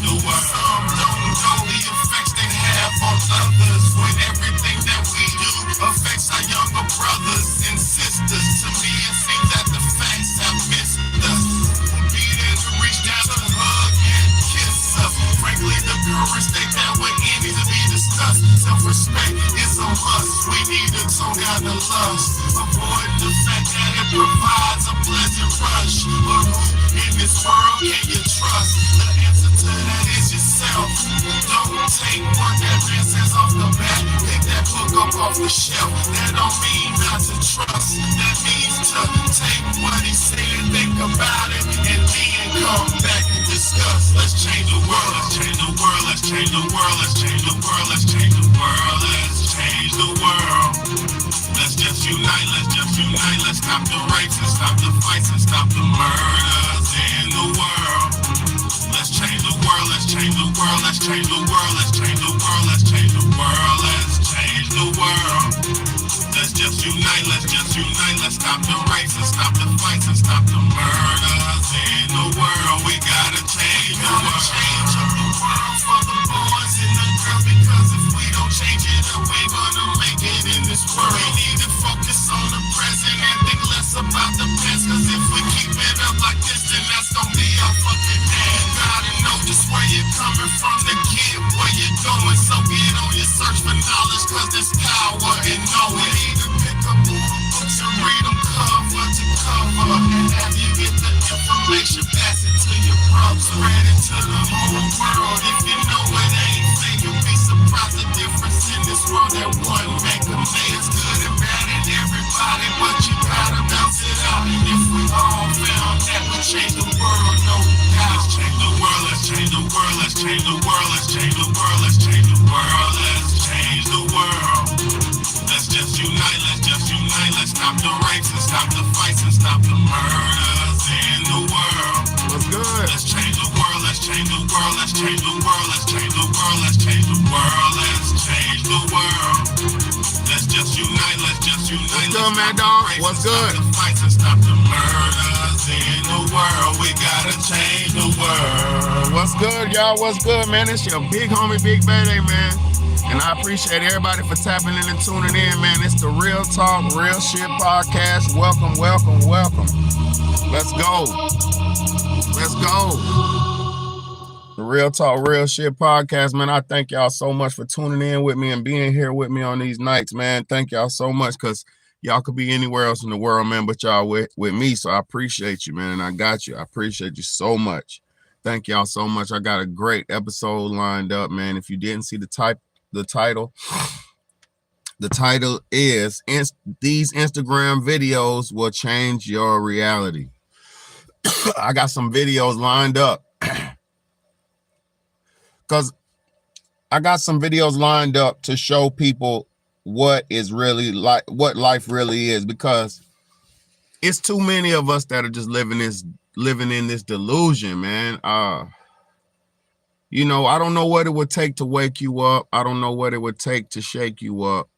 the world. Some don't know the effects they have on others when everything that we do affects our younger brothers and sisters. To me, it seems that the facts have missed us. We'll be there to reach down to hug and kiss us. Frankly, the courage they have with any to be discussed. Self-respect is a must. We need to tone down the lust. Avoid the fact that it provides a pleasant rush. But who in this world can you trust? The answer to that is yourself. Don't take what that man says off the bat. Pick that book up off the shelf. That don't mean not to trust. That means to take what he said, think about it, and then come back and discuss. Let's change the world. Let's change the world. Let's change the world. Let's change the world. Let's change the world. Let's change the world. Let's just unite. Let's just unite. Let's stop the rapes and stop the fights and stop the murders in the world. Let's change the world. Let's change the world. Let's change the world. Let's change the world. Let's change the world. Let's change the world. Let's just unite. Let's just unite. Let's stop the rapes and stop the fights and stop the murders in the world. We gotta change the world. Change up the world for the boys and the girls, because if we don't change it up, we gonna make it in this world. We need to focus on the present and think less about the past, cause if we keep it up like this, then that's gonna be our fucking end. Gotta know just where you're coming from, the kid, where you're going. So get on your search for knowledge, cause there's power in knowing. Need to pick up more books and read them cover to cover, and have you get the information, pass it to your bro, spread it to the whole world. If you know it ain't fair, you'll be surprised the difference in this world that one man can make. It's good and bad in everybody, but you gotta bounce it out. And if we all found that, we change the world, no doubt. Let's change the world. Let's change the world. Let's change the world. Let's change the world. Let's change the world. Let's change the world. Let's just unite. Let's just unite. Let's stop the rapes and stop the fights and stop the murders in the world. What's good? Let's change the world. Let's change the world. Let's change the world. Let's change the world. Let's change the world. Let's change the world. Let's just unite. Let's just unite. What's good, Mad Dog? What's good? Stop the fights and stop the murders in the world. We gotta change the world. What's good, y'all? What's good, man? It's your big homie, Big Bayday, man. And I appreciate everybody for tapping in and tuning in, man. It's the Real Talk, Real Shit podcast. Welcome, welcome, welcome. Let's go. Let's go. The Real Talk, Real Shit podcast, man. I thank y'all so much for tuning in with me and being here with me on these nights, man. Thank y'all so much, because y'all could be anywhere else in the world, man, but y'all with me. So I appreciate you, man. And I got you. I appreciate you so much. Thank y'all so much. I got a great episode lined up, man. If you didn't see the title is These Instagram Videos Will Change Your Reality. I got some videos lined up because I got some videos lined up to show people what is really like, what life really is, because it's too many of us that are just living in this delusion, man. You know, I don't know what it would take to wake you up. I don't know what it would take to shake you up.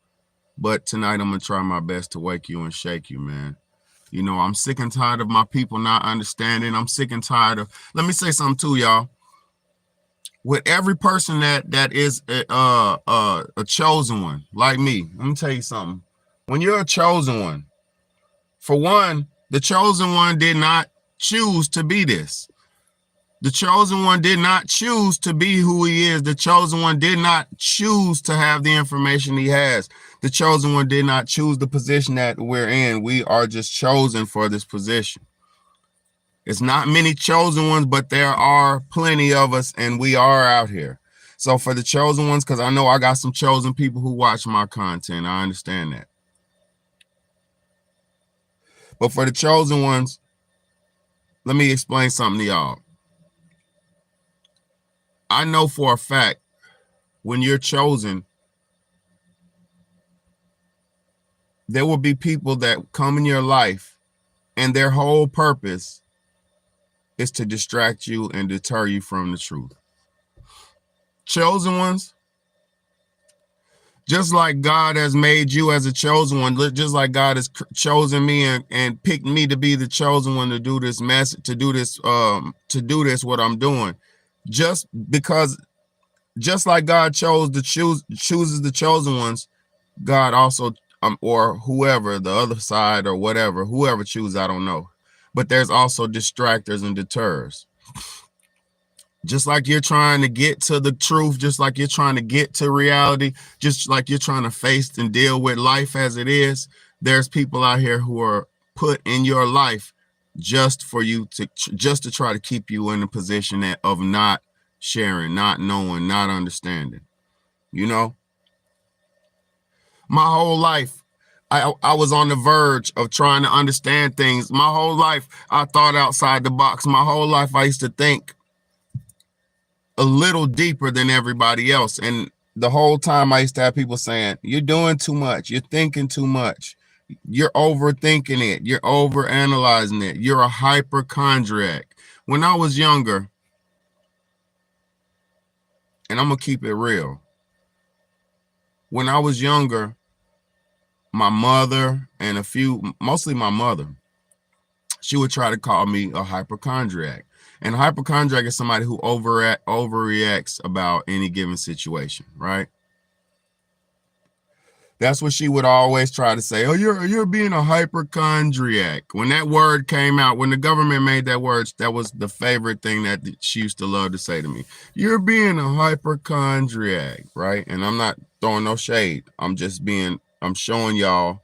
But tonight I'm going to try my best to wake you and shake you, man. You know, I'm sick and tired of my people not understanding. I'm sick and tired of, let me say something too, y'all. With every person that is a chosen one, like me, let me tell you something. When you're a chosen one, for one, the chosen one did not choose to be this. The chosen one did not choose to be who he is. The chosen one did not choose to have the information he has. The chosen one did not choose the position that we're in. We are just chosen for this position. It's not many chosen ones, but there are plenty of us, and we are out here. So for the chosen ones, because I know I got some chosen people who watch my content. I understand that. But for the chosen ones, let me explain something to y'all. I know for a fact when you're chosen, there will be people that come in your life and their whole purpose is to distract you and deter you from the truth. Chosen ones, just like God has made you as a chosen one, just like God has chosen me and picked me to be the chosen one to do this message, to do this what I'm doing. Just because, just like God chooses the chosen ones, God also, or whoever, the other side or whatever, whoever chooses, I don't know. But there's also distractors and deters. Just like you're trying to get to the truth, just like you're trying to get to reality, just like you're trying to face and deal with life as it is, there's people out here who are put in your life just for you to, just to try to keep you in a position of not sharing, not knowing, not understanding. You know, my whole life, I was on the verge of trying to understand things. My whole life, I thought outside the box. My whole life, I used to think a little deeper than everybody else. And the whole time I used to have people saying, you're doing too much. You're thinking too much. You're overthinking it. You're overanalyzing it. You're a hypochondriac. When I was younger, and I'm going to keep it real. When I was younger, my mother and mostly my mother, she would try to call me a hypochondriac. And a hypochondriac is somebody who overreacts about any given situation, right? That's what she would always try to say. Oh, you're being a hypochondriac. When that word came out, when the government made that word, that was the favorite thing that she used to love to say to me. You're being a hypochondriac, right? And I'm not throwing no shade. I'm showing y'all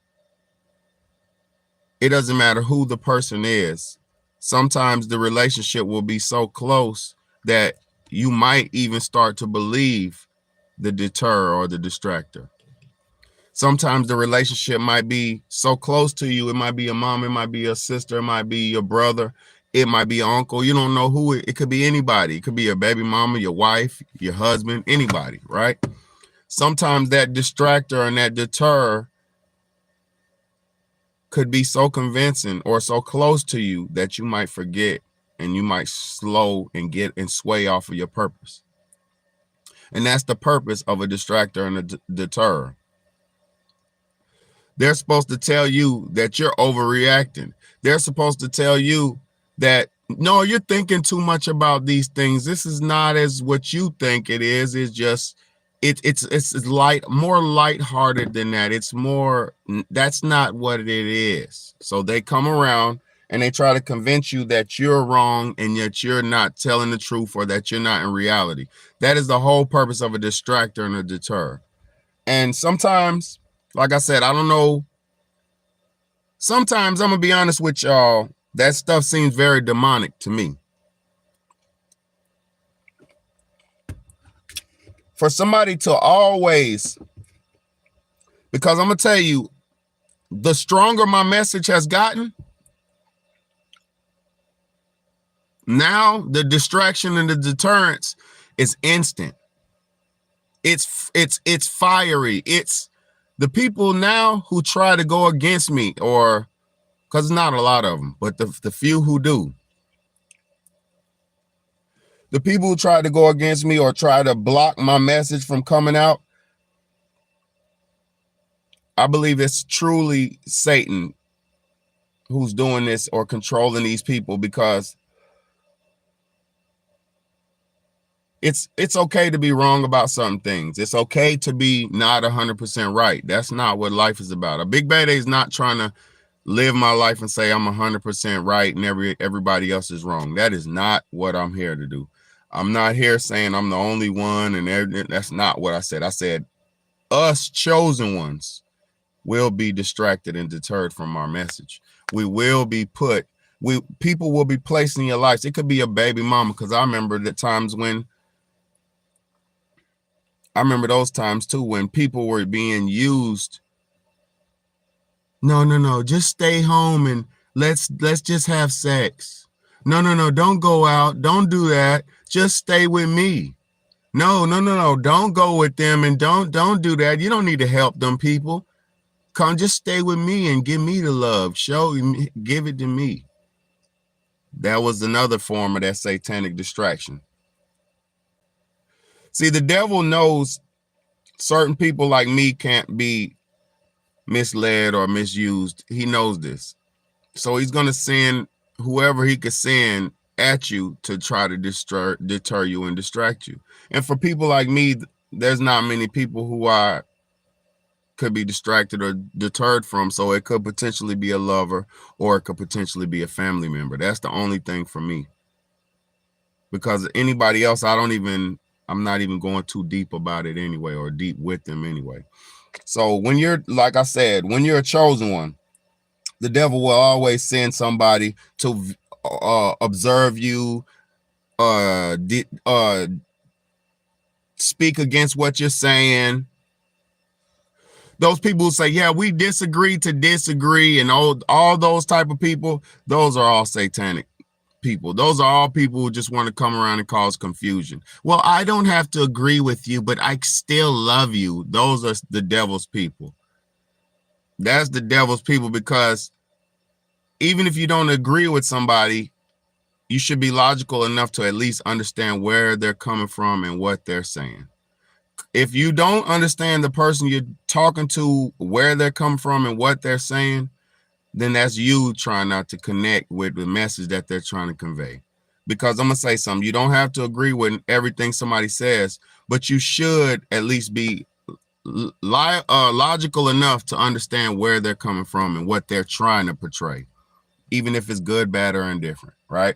it doesn't matter who the person is. Sometimes the relationship will be so close that you might even start to believe the deter or the distractor. Sometimes the relationship might be so close to you. It might be a mom, it might be a sister, it might be your brother, it might be an uncle. You don't know who it could be. Anybody. It could be your baby mama, your wife, your husband, anybody, right? Sometimes that distractor and that deter could be so convincing or so close to you that you might forget and you might slow and get and sway off of your purpose. And that's the purpose of a distractor and a deterrer. They're supposed to tell you that you're overreacting. They're supposed to tell you that, no, you're thinking too much about these things. This is not as what you think it is. It's just, it's more lighthearted than that. It's more, that's not what it is. So they come around and they try to convince you that you're wrong and yet you're not telling the truth or that you're not in reality. That is the whole purpose of a distractor and a deter. And sometimes, like I said, I don't know. Sometimes I'm going to be honest with y'all. That stuff seems very demonic to me. For somebody to always, because I'm going to tell you, the stronger my message has gotten, now the distraction and the deterrence is instant. It's fiery. It's the people now who try to go against me, or because not a lot of them, but the few who do. The people who try to go against me or try to block my message from coming out, I believe it's truly Satan who's doing this or controlling these people, because it's okay to be wrong about some things. It's okay to be not 100% right. That's not what life is about. A Big Bad A is not trying to live my life and say I'm 100% right and everybody else is wrong. That is not what I'm here to do. I'm not here saying I'm the only one, and that's not what I said. I said us chosen ones will be distracted and deterred from our message. We will be people will be placed in your lives. It could be a baby mama, because I remember the times when those times too, when people were being used. No, just stay home and let's just have sex. No, don't go out. Don't do that. Just stay with me. No, don't go with them and don't do that. You don't need to help them people. Come, just stay with me and give me the love. Give it to me. That was another form of that satanic distraction. See, the devil knows certain people like me can't be misled or misused. He knows this. So he's going to send whoever he could send at you to try to deter you and distract you. And for people like me, there's not many people who I could be distracted or deterred from. So it could potentially be a lover, or it could potentially be a family member. That's the only thing for me. Because anybody else, I'm not even going too deep about it anyway, or deep with them anyway. So when you're, like I said, when you're a chosen one, the devil will always send somebody to observe you, speak against what you're saying. Those people who say, yeah, we disagree to disagree, and all those type of people, those are all satanic people. Those are all people who just want to come around and cause confusion. Well, I don't have to agree with you, but I still love you. Those are the devil's people. That's the devil's people, because even if you don't agree with somebody, you should be logical enough to at least understand where they're coming from and what they're saying. If you don't understand the person you're talking to, where they're coming from and what they're saying, then that's you trying not to connect with the message that they're trying to convey. Because I'm going to say something. You don't have to agree with everything somebody says, but you should at least be logical enough to understand where they're coming from and what they're trying to portray, even if it's good, bad, or indifferent, right?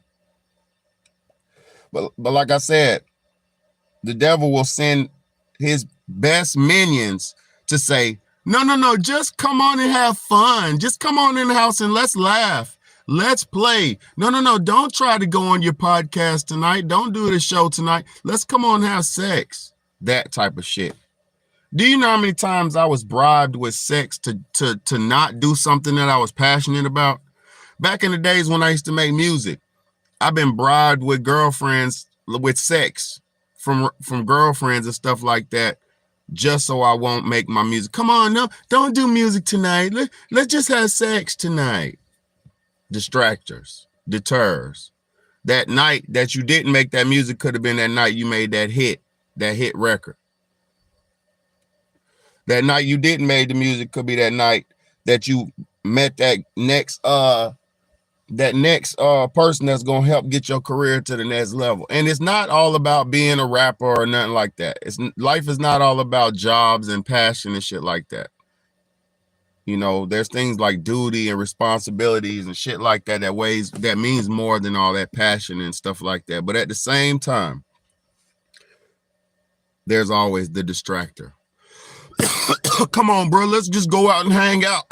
But like I said, the devil will send his best minions to say, no, just come on and have fun. Just come on in the house and let's laugh. Let's play. No, don't try to go on your podcast tonight. Don't do the show tonight. Let's come on and have sex. That type of shit. Do you know how many times I was bribed with sex to not do something that I was passionate about? Back in the days when I used to make music, I've been bribed with girlfriends with sex from girlfriends and stuff like that, just so I won't make my music. Come on, no, don't do music tonight. Let's just have sex tonight. Distractors, deters. That night that you didn't make that music could have been that night you made that hit record. That night you didn't make the music could be that night that you met that next person that's gonna help get your career to the next level. And it's not all about being a rapper or nothing like that. Life is not all about jobs and passion and shit like that. You know, there's things like duty and responsibilities and shit like that that means more than all that passion and stuff like that. But at the same time, there's always the distractor. Come on, bro, let's just go out and hang out.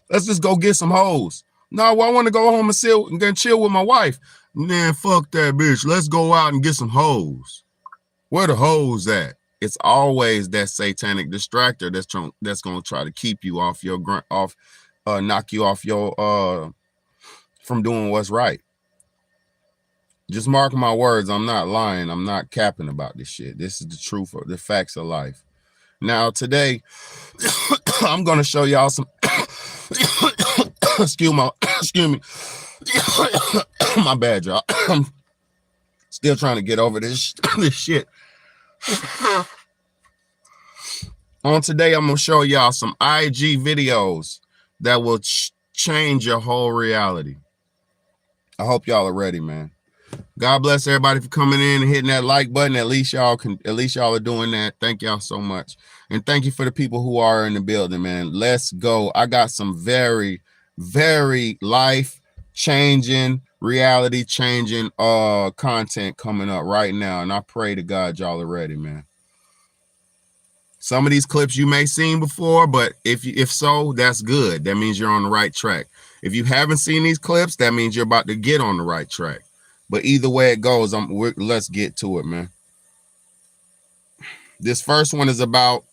Let's just go get some hoes. No, I want to go home and chill with my wife. Man, fuck that bitch. Let's go out and get some hoes. Where the hoes at? It's always that satanic distractor that's going to try to keep you off your knock you off your from doing what's right. Just mark my words. I'm not lying. I'm not capping about this shit. This is the truth, of the facts of life. Now today, I'm going to show y'all some. Excuse me. My bad, y'all. I'm still trying to get over this shit. On today, I'm going to show y'all some IG videos that will change your whole reality. I hope y'all are ready, man. God bless everybody for coming in and hitting that like button. At least y'all are doing that. Thank y'all so much. And thank you for the people who are in the building, man. Let's go. I got some very, very life-changing, reality-changing content coming up right now. And I pray to God y'all are ready, man. Some of these clips you may have seen before, but if so, that's good. That means you're on the right track. If you haven't seen these clips, that means you're about to get on the right track. But either way it goes, let's get to it, man. This first one is about,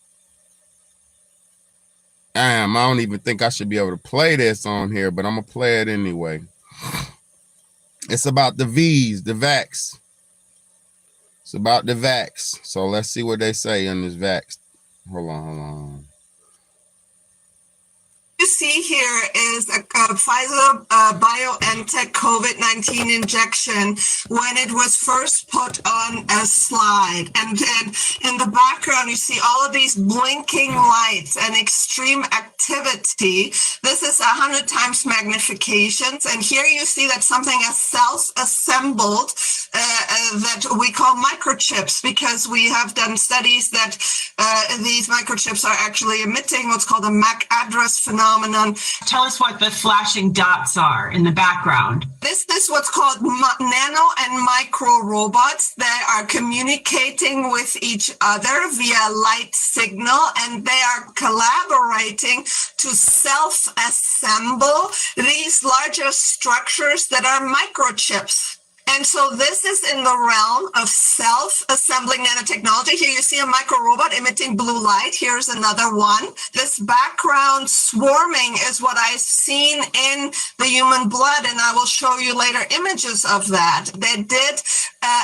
I don't even think I should be able to play this on here, but I'm going to play it anyway. It's about the V's, the vax. It's about the vax. So let's see what they say on this vax. Hold on. you see here is a Pfizer BioNTech COVID-19 injection when it was first put on a slide. And then in the background, you see all of these blinking lights and extreme activity. This is 100 times magnifications. And here you see that something is self-assembled that we call microchips, because we have done studies that these microchips are actually emitting what's called a MAC address phenomenon. Tell us what the flashing dots are in the background. This is what's called nano and micro robots. They are communicating with each other via light signal, and they are collaborating to self-assemble these larger structures that are microchips. And so this is in the realm of self-assembling nanotechnology. Here you see a micro robot emitting blue light. Here's another one. This background swarming is what I've seen in the human blood, and I will show you later images of that. They did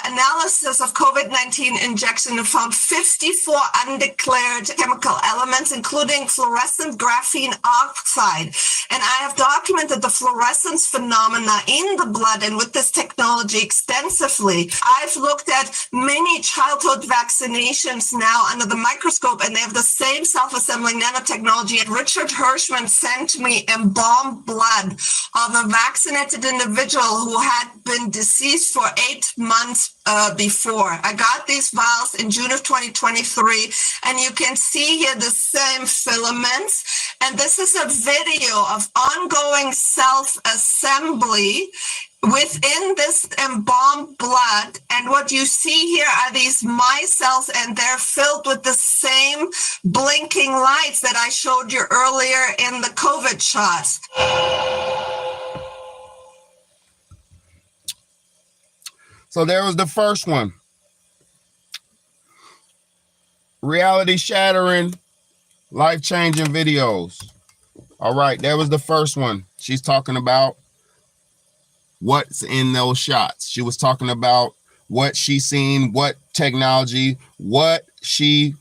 analysis of COVID-19 injection and found 54 undeclared chemical elements, including fluorescent graphene oxide. And I have documented the fluorescence phenomena in the blood and with this technology extensively. I've looked at many childhood vaccinations now under the microscope, and they have the same self-assembling nanotechnology. And Richard Hirschman sent me embalmed blood of a vaccinated individual who had been deceased for 8 months before. I got these vials in June of 2023, and you can see here the same filaments. And this is a video of ongoing self-assembly within this embalmed blood. And what you see here are these micelles, and they're filled with the same blinking lights that I showed you earlier in the COVID shots. So there was the first one. Reality shattering, life-changing videos. All right, there was the first one. She's talking about what's in those shots. She was talking about what she seen, what technology, what she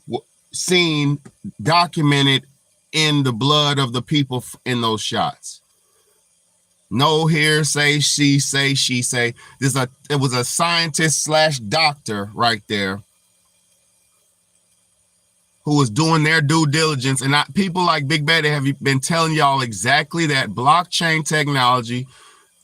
seen documented in the blood of the people in those shots. No hearsay, she say. It was a scientist / doctor right there who was doing their due diligence. And people like Big Betty have been telling y'all exactly that. Blockchain technology,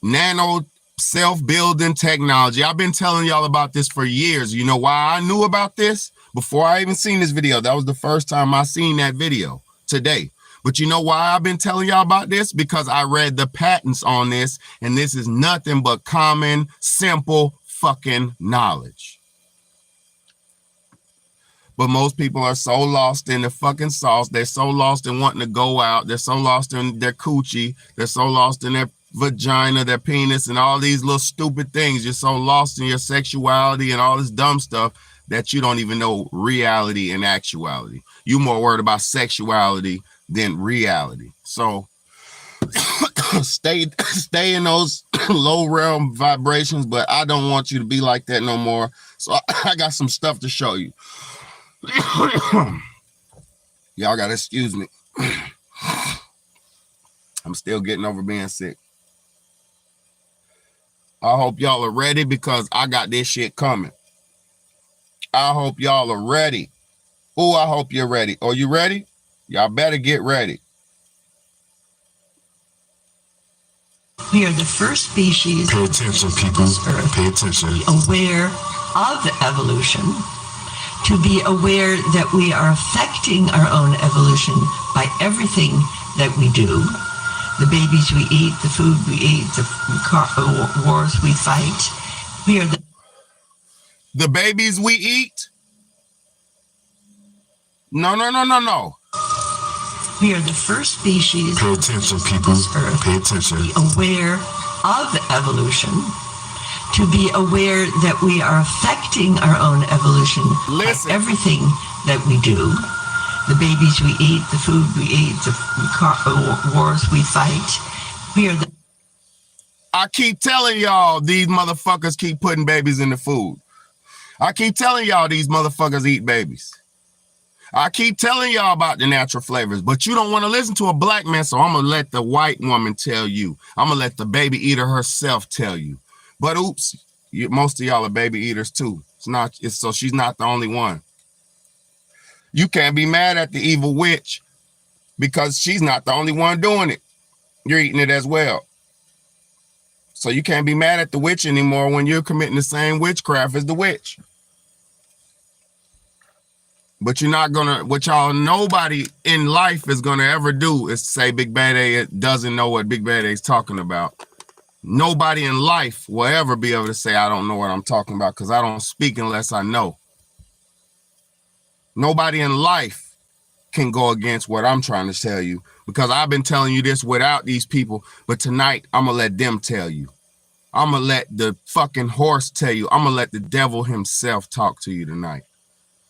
nano self-building technology. I've been telling y'all about this for years. You know why I knew about this? Before I even seen this video. That was the first time I seen that video today. But you know why I've been telling y'all about this? Because I read the patents on this, and this is nothing but common, simple fucking knowledge. But most people are so lost in the fucking sauce. They're so lost in wanting to go out. They're so lost in their coochie. They're so lost in their vagina, their penis, and all these little stupid things. You're so lost in your sexuality and all this dumb stuff that you don't even know reality and actuality. You're more worried about sexuality than reality. So stay in those low realm vibrations, but I don't want you to be like that no more. So I got some stuff to show you. Y'all gotta excuse me. I'm still getting over being sick. I hope y'all are ready, because I got this shit coming. I hope y'all are ready. Oh, I hope you're ready. Are you ready? Y'all better get ready. We are the first species. Pay attention, people. Pay attention. Aware of evolution, to be aware that we are affecting our own evolution by everything that we do. The babies we eat, the food we eat, the wars we fight. We are the babies we eat? No. We are the first species. Pay attention, people. Pay attention. Be aware of evolution, to be aware that we are affecting our own evolution. Listen. By everything that we do. The babies we eat, the food we eat, the wars we fight. We are the... I keep telling y'all these motherfuckers keep putting babies in the food. I keep telling y'all these motherfuckers eat babies. I keep telling y'all about the natural flavors, but you don't want to listen to a black man, so I'm going to let the white woman tell you. I'm going to let the baby eater herself tell you. But oops, most of y'all are baby eaters too. So she's not the only one. You can't be mad at the evil witch because she's not the only one doing it. You're eating it as well. So you can't be mad at the witch anymore when you're committing the same witchcraft as the witch. But you're not gonna, nobody in life is gonna ever do is say Big Bad A doesn't know what Big Bad A is talking about. Nobody in life will ever be able to say, I don't know what I'm talking about, because I don't speak unless I know. Nobody in life can go against what I'm trying to tell you, because I've been telling you this without these people, but tonight I'm gonna let them tell you. I'm gonna let the fucking horse tell you. I'm gonna let the devil himself talk to you tonight.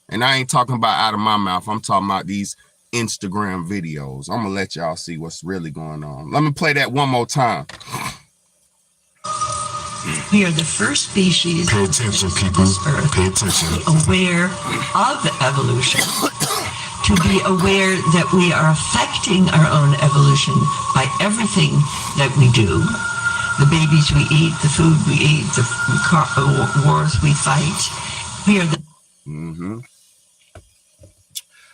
And I ain't talking about out of my mouth. I'm talking about these Instagram videos. I'm gonna let y'all see what's really going on. Let me play that one more time. We are the first species. Pay attention, people. Pay attention. Aware of evolution. To be aware that we are affecting our own evolution by everything that we do. The babies we eat, the food we eat, the wars we fight. We are the...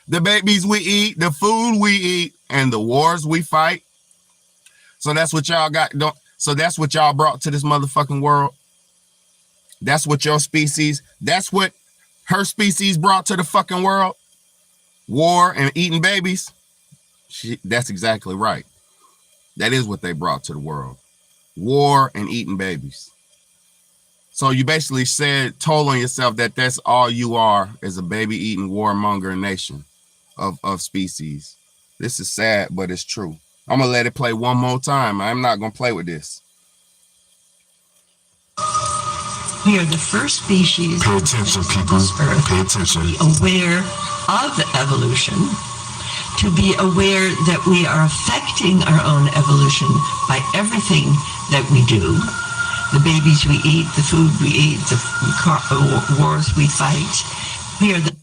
The babies we eat, the food we eat, and the wars we fight. So that's what y'all got. So that's what y'all brought to this motherfucking world. That's what your species, that's what her species brought to the fucking world. War and eating babies. That's exactly right. That is what they brought to the world. War and eating babies. So you basically told on yourself that that's all you are, is a baby eating warmonger nation of species. This is sad, but it's true. I'm gonna let it play one more time. I'm not gonna play with this. We are the first species. Pay attention, people. Pay attention. Aware of evolution. To be aware that we are affecting our own evolution by everything that we do. The babies we eat, the food we eat, the wars we fight. We are the...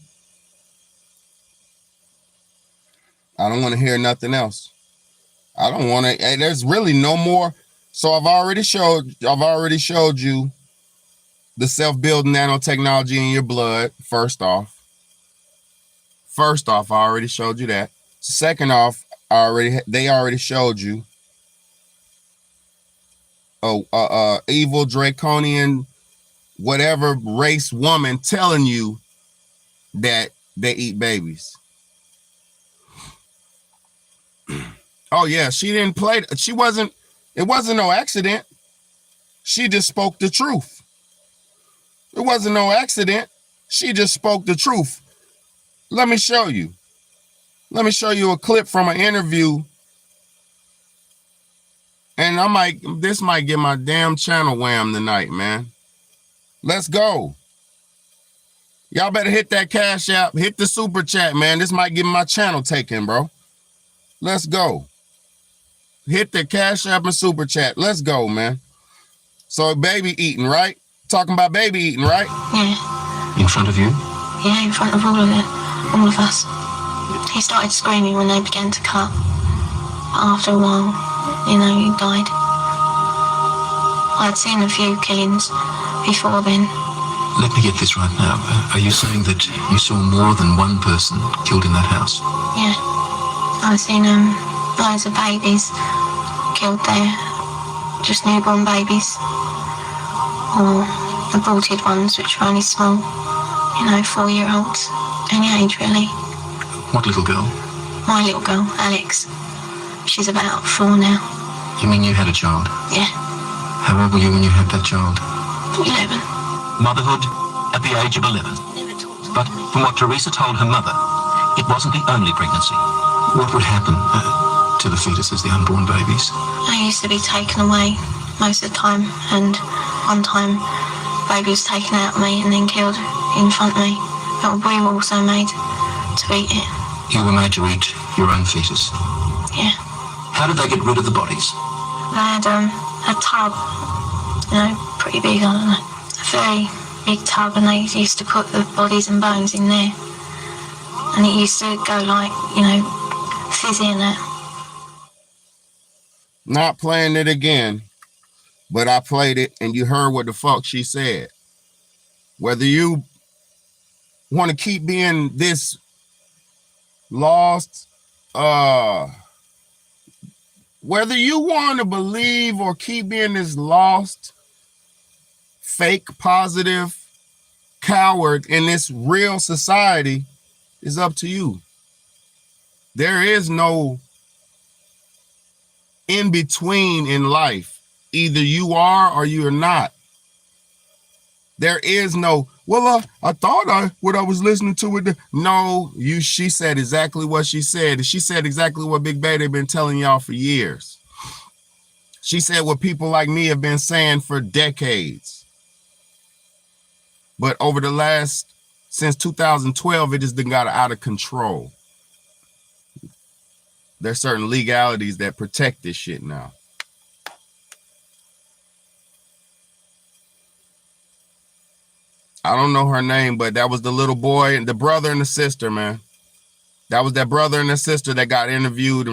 I don't want to hear nothing else. I don't want to. Hey, there's really no more. So I've already showed you the self-building nanotechnology in your blood. First off, I already showed you that. Second off, they already showed you evil draconian whatever race woman telling you that they eat babies. Oh yeah, she didn't play. It wasn't no accident. She just spoke the truth. It wasn't no accident. She just spoke the truth. Let me show you. Let me show you a clip from an interview. And this might get my damn channel whammed tonight, man. Let's go. Y'all better hit that Cash App, hit the super chat, man. This might get my channel taken, bro. Let's go. Hit the Cash App and super chat. Let's go, man. So baby eating, right? Talking about baby eating, right? Yeah. In front of you? Yeah, in front of all of us. He started screaming when they began to cut. But after a while, he died. I'd seen a few killings before then. Let me get this right now. Are you saying that you saw more than one person killed in that house? Yeah. I've seen loads of babies killed there. Just newborn babies. Or aborted ones, which are only small. 4-year-olds. Any age, really. What little girl? My little girl, Alex. She's about 4 now. You mean you had a child? Yeah. How old were you when you had that child? 11. Motherhood at the age of 11. Never talked. But from what Teresa told her mother, it wasn't the only pregnancy. What would happen to the fetuses, the unborn babies? I used to be taken away most of the time, and one time baby was taken out of me and then killed in front of me. But we were also made to eat it. You were made to eat your own fetus? Yeah. How did they get rid of the bodies? They had a tub, pretty big, I don't know. A very big tub, and they used to put the bodies and bones in there. and it used to go like, you know, fizzy in it. Not playing it again, but I played it and you heard what the fuck she said. Whether you want to keep being this lost, whether you want to believe or keep being this lost, fake, positive coward in this real society is up to you. There is no in between in life. Either you are or you are not. There is no, well, I thought what I was listening to with the, no, she said exactly what she said. She said exactly what Big Baby been telling y'all for years. She said what people like me have been saying for decades. But over the last, since 2012, it has been got out of control. There's certain legalities that protect this shit now. I don't know her name, but that was the little boy and the brother and the sister, man. That was that brother and the sister that got interviewed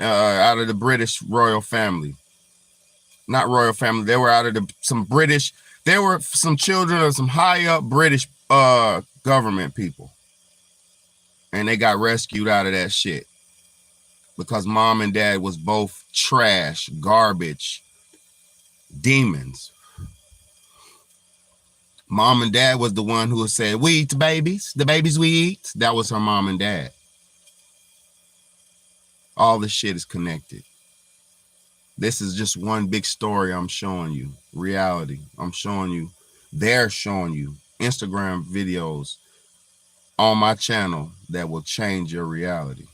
out of the British royal family. Not royal family. They were out of some British. There were some children of some high up British government people. And they got rescued out of that shit. Because mom and dad was both trash, garbage, demons. Mom and dad was the one who said, we eat the babies we eat. That was her mom and dad. All this shit is connected. This is just one big story I'm showing you. Reality. I'm showing you. They're showing you Instagram videos on my channel that will change your reality.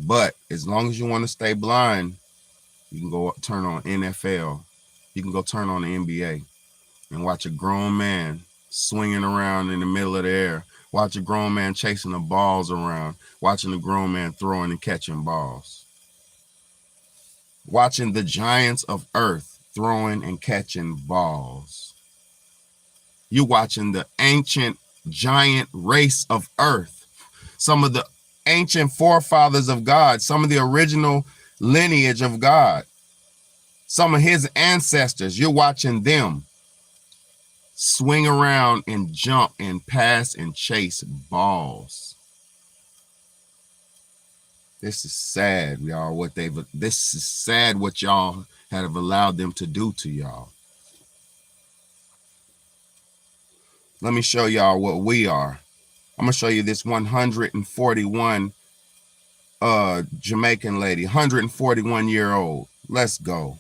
But as long as you want to stay blind, you can go turn on NFL. You can go turn on the NBA and watch a grown man swinging around in the middle of the air. Watch a grown man chasing the balls around. Watching a grown man throwing and catching balls. Watching the giants of earth throwing and catching balls. You're watching the ancient giant race of earth. Some of the ancient forefathers of God. Some of the original lineage of God. Some of his ancestors. You're watching them swing around and jump and pass and chase balls. This is sad, y'all. This is sad what y'all have allowed them to do to y'all. Let me show y'all what we are. I'm gonna show you this 141 Jamaican lady, 141-year-old. Let's go.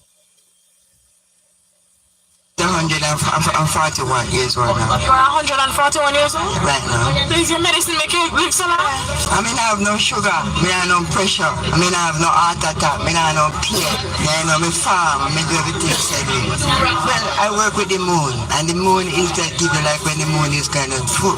141 years old now. You're 141 years old? Right now. Does your medicine make you live so long? I mean, I have no sugar. I have no pressure. I mean, I have no heart attack. I have no pain. I me farm. I do everything steady. Well, I work with the moon. And the moon is that give you like when the moon is kind of full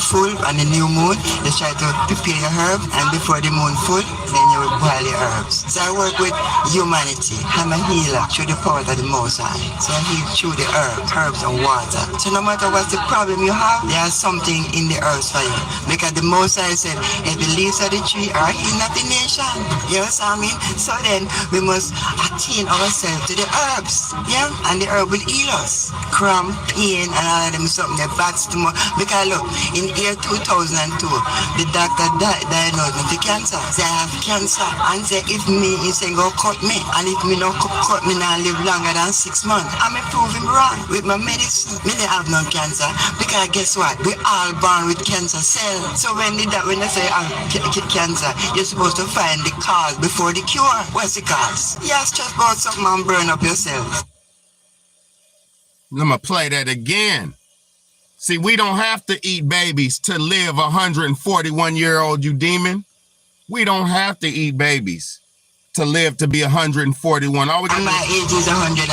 and the new moon, you try to prepare your herb. And before the moon full, then you will boil your herbs. So I work with humanity. I'm a healer through the power of the Most High. So I heal through the herbs and water. So no matter what the problem you have, there's something in the earth for you. Because the Most High said, if the leaves of the tree are healing of the nation. You know what I mean? So then we must attune ourselves to the herbs. Yeah? And the herb will heal us. Cramp, pain, and all of them something that bats too much. Because look, in year 2002, the doctor diagnosed me with cancer. Say I have cancer. And say if me, he say go cut me. And if me not cut me, now live longer than 6 months. I'm proving wrong with my medicine. Me they have no cancer. Because guess what? We all born with cancer cells. So when they say cancer, you're supposed to find the cause before the cure. What's the cause? Yes, just about something and burn up yourself. I'm gonna play that again. See, we don't have to eat babies to live 141-year-old, you demon. We don't have to eat babies to live to be 141. All we and my age is 141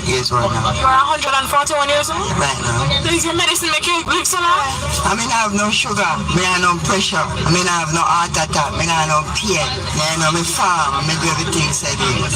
years old now. You're 141 years old? Right now. Does your medicine make you live so long? I mean, I have no sugar. I have no pressure. I mean, I have no heart attack. I have no pain. I me farm. I do everything steady. Well,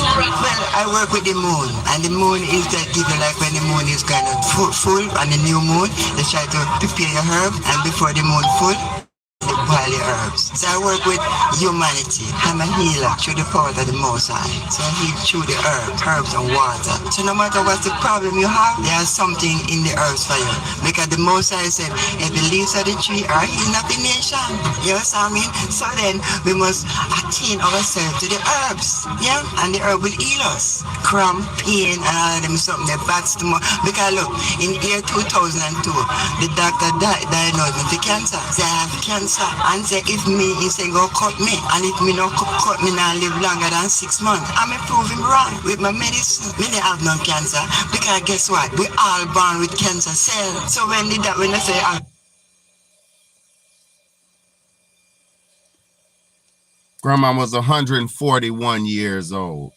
I work with the moon. And the moon is that give you like when the moon is kind of full and the new moon, they try to prepare your herb. And before the moon full, Wild herbs. So I work with humanity. I'm a healer through the power of the Most High. So I heal through the herbs and water. So no matter what the problem you have, there's something in the herbs for you. Because the Most High said, if the leaves of the tree are healing of the nation. You know what I mean? So then we must attain ourselves to the herbs. Yeah? And the herb will heal us. Cramp, pain, and all of them something that bats tomorrow. Because look, in the year 2002, the doctor diagnosed me with cancer. So I have cancer. And say if me, he say go cut me. And if me no cut me now live longer than 6 months. I'm proving wrong with my medicine. Me they have no cancer. Because guess what? We all born with cancer cells. So when I say Grandma was 141 years old.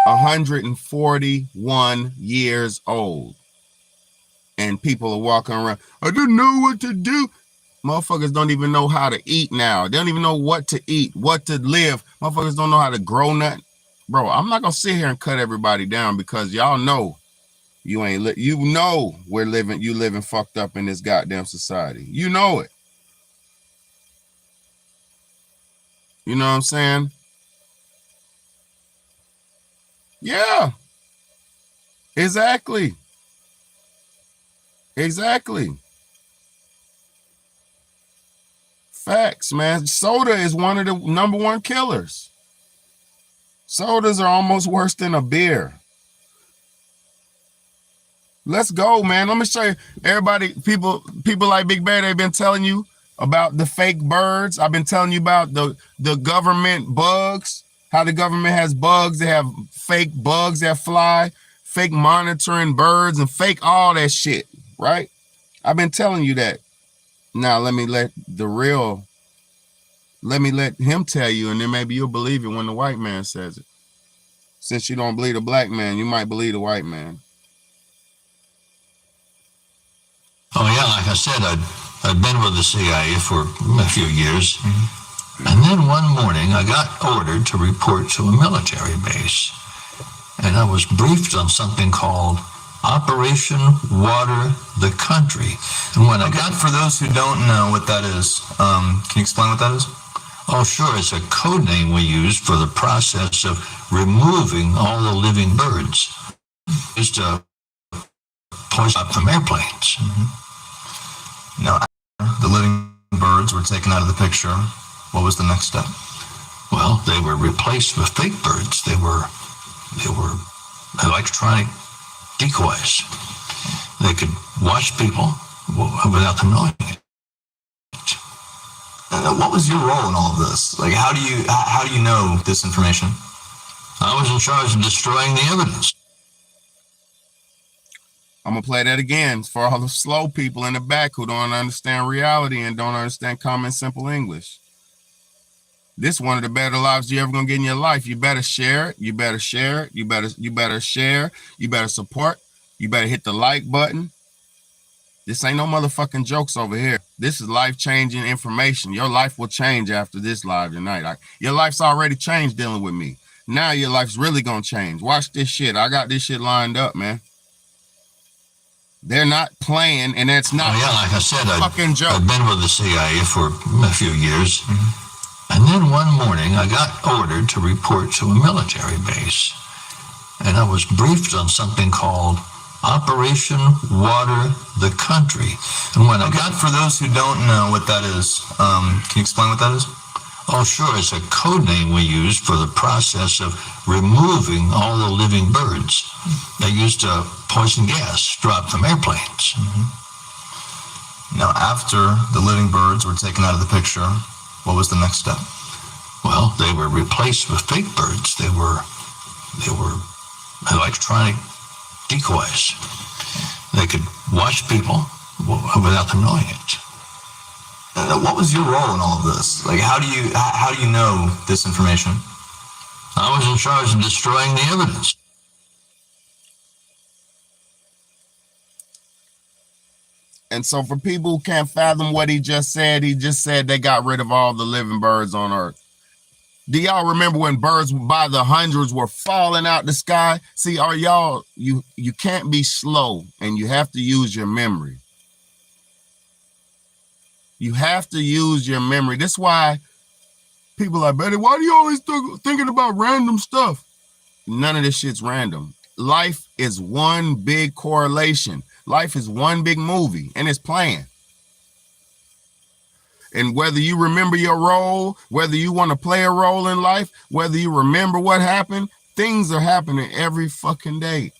141 years old. And people are walking around, I didn't know what to do. Motherfuckers don't even know how to eat now. They don't even know what to eat, what to live. Motherfuckers don't know how to grow nothing. Bro, I'm not going to sit here and cut everybody down because y'all know you ain't, you know you living fucked up in this goddamn society. You know it. You know what I'm saying? Yeah. Exactly. Facts, man. Soda is one of the #1 killers. Sodas are almost worse than a beer. Let's go, man. Let me show you. Everybody, people like Big Bear, they've been telling you about the fake birds. I've been telling you about the government bugs, how the government has bugs. They have fake bugs that fly, fake monitoring birds, and fake all that shit, right? I've been telling you that. Now let me let him tell you, and then maybe you'll believe it when the white man says it. Since you don't believe the black man, you might believe the white man. Oh yeah, like I said, I'd been with the CIA for a few years. And then one morning I got ordered to report to a military base. And I was briefed on something called Operation Water the Country. And when I got... For those who don't know what that is, can you explain what that is? Oh, sure. It's a code name we use for the process of removing all the living birds. Just to poison up from airplanes. Now, the living birds were taken out of the picture. What was the next step? Well, they were replaced with fake birds. They were electronic decoys. They could watch people without them knowing it. What was your role in all of this? Like, how do you know this information? I was in charge of destroying the evidence. I'm gonna play that again for all the slow people in the back who don't understand reality and don't understand common simple English. This is one of the better lives you ever gonna get in your life. You better share it. You better share it. You better share. You better support. You better hit the like button. This ain't no motherfucking jokes over here. This is life-changing information. Your life will change after this live tonight. Your life's already changed dealing with me. Now your life's really gonna change. Watch this shit. I got this shit lined up, man. They're not playing, and it's not like I said, fucking joke. I've been with the CIA for a few years. And then one morning I got ordered to report to a military base. And I was briefed on something called Operation Water the Country. And when I got... For those who don't know what that is, can you explain what that is? Oh, sure. It's a code name we use for the process of removing all the living birds. They used poison gas dropped from airplanes. Now, after the living birds were taken out of the picture, what was the next step? Well, they were replaced with fake birds. They were electronic decoys. They could watch people without them knowing it. What was your role in all of this? Like, how do you know this information? I was in charge of destroying the evidence. And so for people who can't fathom what he just said they got rid of all the living birds on Earth. Do y'all remember when birds by the hundreds were falling out the sky? See, you can't be slow, and you have to use your memory. You have to use your memory. That's why people are better. Why do you always thinking about random stuff? None of this shit's random. Life is one big correlation. Life is one big movie, and it's playing. And whether you remember your role, whether you want to play a role in life, whether you remember what happened, things are happening every fucking day.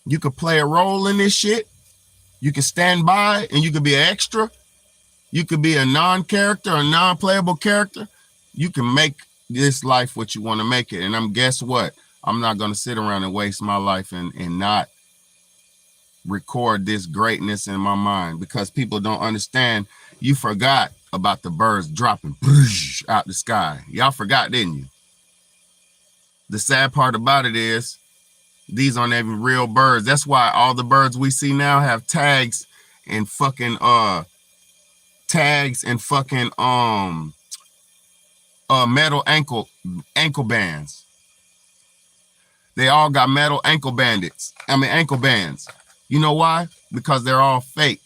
You could play a role in this shit. You can stand by and you could be an extra. You could be a non-character, a non-playable character. You can make this life what you want to make it. And guess what? I'm not going to sit around and waste my life and not record this greatness in my mind, because people don't understand. You forgot about the birds dropping out the sky. Y'all forgot, didn't you? The sad part about it is these aren't even real birds. That's why all the birds we see now have tags and fucking metal ankle bands. They all got metal ankle bands. You know why? Because they're all fake.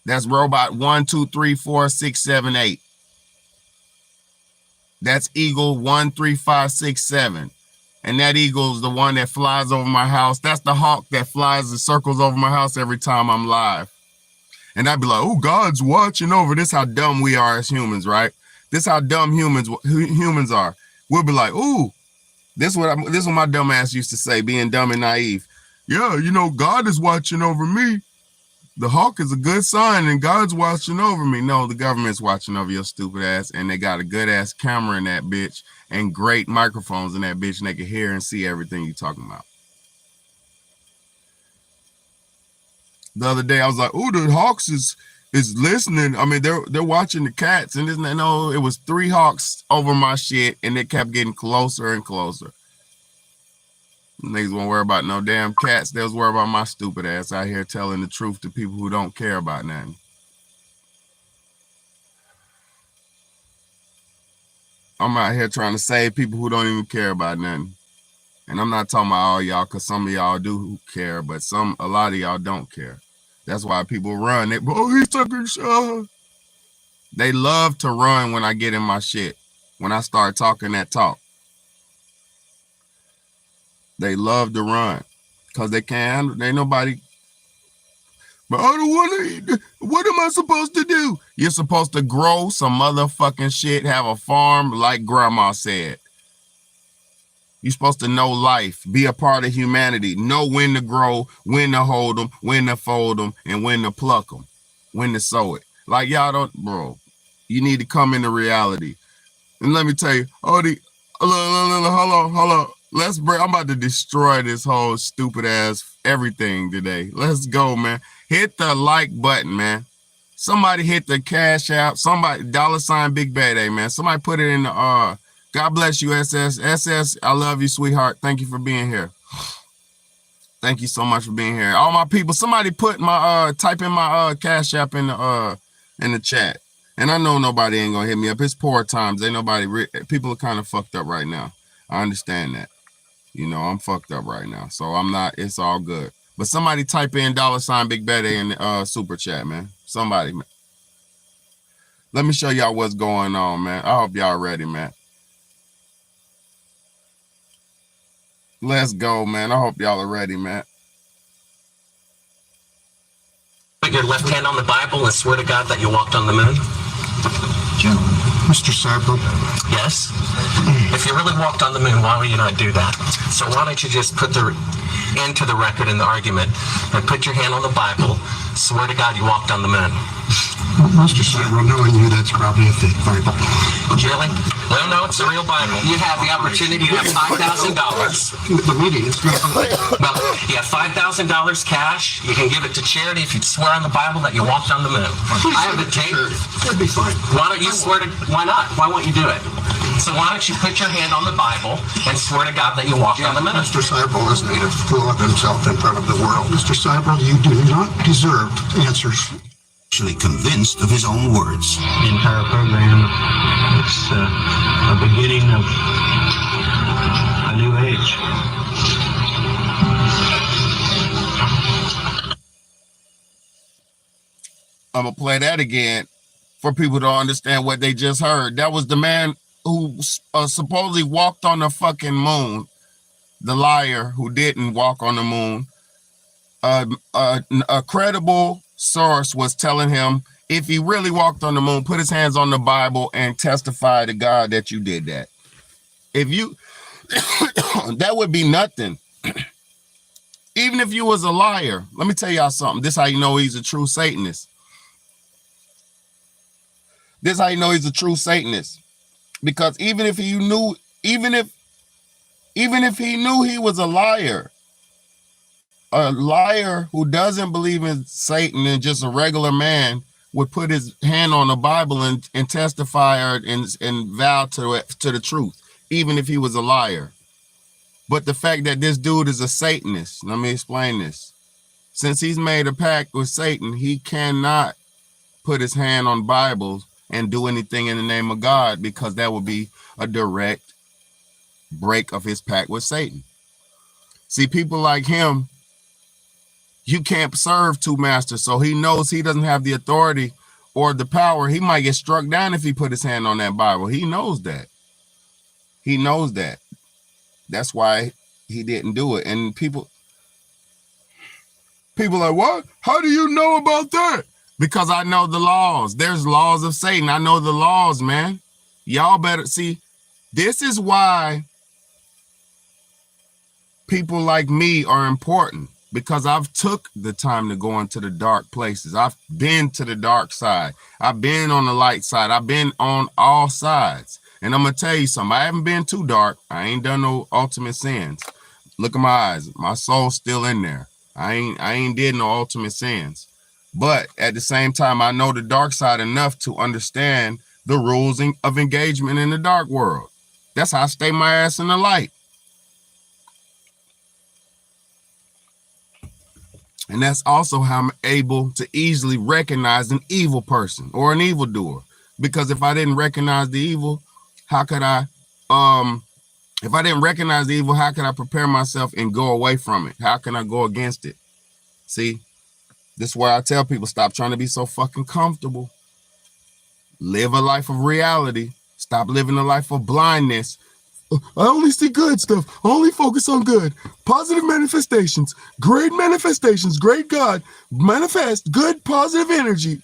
That's robot 1, 2, 3, 4, 6, 7, 8. That's eagle 1, 3, 5, 6, 7. And that eagle's the one that flies over my house. That's the hawk that flies and circles over my house every time I'm live. And I'd be like, oh, God's watching over. This is how dumb we are as humans, right? This is how dumb humans are. We'll be like, ooh, this is what my dumb ass used to say, being dumb and naive. Yeah, you know, God is watching over me. The hawk is a good sign and God's watching over me. No, the government's watching over your stupid ass, and they got a good ass camera in that bitch and great microphones in that bitch, and they can hear and see everything you're talking about. The other day I was like, oh, the hawks is listening. I mean, they're watching the cats, and it was 3 hawks over my shit, and it kept getting closer and closer. Niggas won't worry about no damn cats. They was worried about my stupid ass out here telling the truth to people who don't care about nothing. I'm out here trying to save people who don't even care about nothing. And I'm not talking about all y'all, because some of y'all do care, but a lot of y'all don't care. That's why people run. He's talking shit. They love to run when I get in my shit. When I start talking that talk. They love to run because they can't. Ain't nobody. But I don't want to. What am I supposed to do? You're supposed to grow some motherfucking shit, have a farm like grandma said. You're supposed to know life, be a part of humanity, know when to grow, when to hold them, when to fold them, and when to pluck them, when to sow it. Like y'all don't, bro. You need to come into reality. And let me tell you, hold on. I'm about to destroy this whole stupid ass everything today. Let's go, man. Hit the like button, man. Somebody hit the cash app. Somebody $ Big Bad A, man. Somebody put it in the God bless you, SS. SS, I love you, sweetheart. Thank you for being here. Thank you so much for being here. All my people, somebody put my type in my cash app in the chat. And I know nobody ain't gonna hit me up. It's poor times. Ain't nobody. People are kind of fucked up right now. I understand that. You know, I'm fucked up right now. So I'm not, it's all good. But somebody type in $ Big Bad A in the super chat, man. Somebody, man. Let me show y'all what's going on, man. I hope y'all ready, man. Let's go, man. I hope y'all are ready, man. Put your left hand on the Bible and swear to God that you walked on the moon. Gentlemen, Mr. Sarpo. Yes? If you really walked on the moon, why would you not do that? So why don't you just put the end to the record in the argument and put your hand on the Bible, swear to God you walked on the moon. Mr. Sarpo, knowing you, that's probably a fake Bible. Really? No, it's a real Bible. You have the opportunity to have $5,000. The media is Well, you have $5,000 cash. You can give it to charity if you swear on the Bible that you walked on the moon. I have the tape. That'd be fine. Why don't you swear to? Why not? Why won't you do it? So why don't you put your hand on the Bible and swear to God that you walked on the moon? Mr. Sarpo is made a fool of himself in front of the world. Mr. Sarpo, you do not deserve answers. Actually convinced of his own words. The entire program, it's a beginning of a new age. I'm gonna play that again for people to understand what they just heard. That was the man who supposedly walked on the fucking moon, the liar who didn't walk on the moon. A credible source was telling him, if he really walked on the moon, put his hands on the Bible and testify to God that you did that. If you, that would be nothing. Even if you was a liar, let me tell y'all something. This is how you know he's a true Satanist. This is how you know he's a true Satanist. Because even if he knew he was a liar who doesn't believe in Satan and just a regular man would put his hand on the Bible and testify and vow to the truth, even if he was a liar. But the fact that this dude is a Satanist, let me explain this. Since he's made a pact with Satan, he cannot put his hand on Bibles and do anything in the name of God, because that would be a direct break of his pact with Satan. See, people like him, you can't serve two masters. So he knows he doesn't have the authority or the power. He might get struck down if he put his hand on that Bible. He knows that. He knows that. That's why he didn't do it. And people like, what? How do you know about that? Because I know the laws. There's laws of Satan. I know the laws, man. Y'all better see. This is why people like me are important, because I've took the time to go into the dark places. I've been to the dark side. I've been on the light side. I've been on all sides. And I'm going to tell you something. I haven't been too dark. I ain't done no ultimate sins. Look at my eyes. My soul's still in there. I ain't did no ultimate sins. But at the same time, I know the dark side enough to understand the rules of engagement in the dark world. That's how I stay my ass in the light. And that's also how I'm able to easily recognize an evil person or an evildoer. Because if I didn't recognize the evil, how could I, if I didn't recognize the evil, how could I prepare myself and go away from it? How can I go against it? See, this is where I tell people, stop trying to be so fucking comfortable. Live a life of reality. Stop living a life of blindness. I only see good stuff. I only focus on good. Positive manifestations. Great manifestations. Great God. Manifest good positive energy.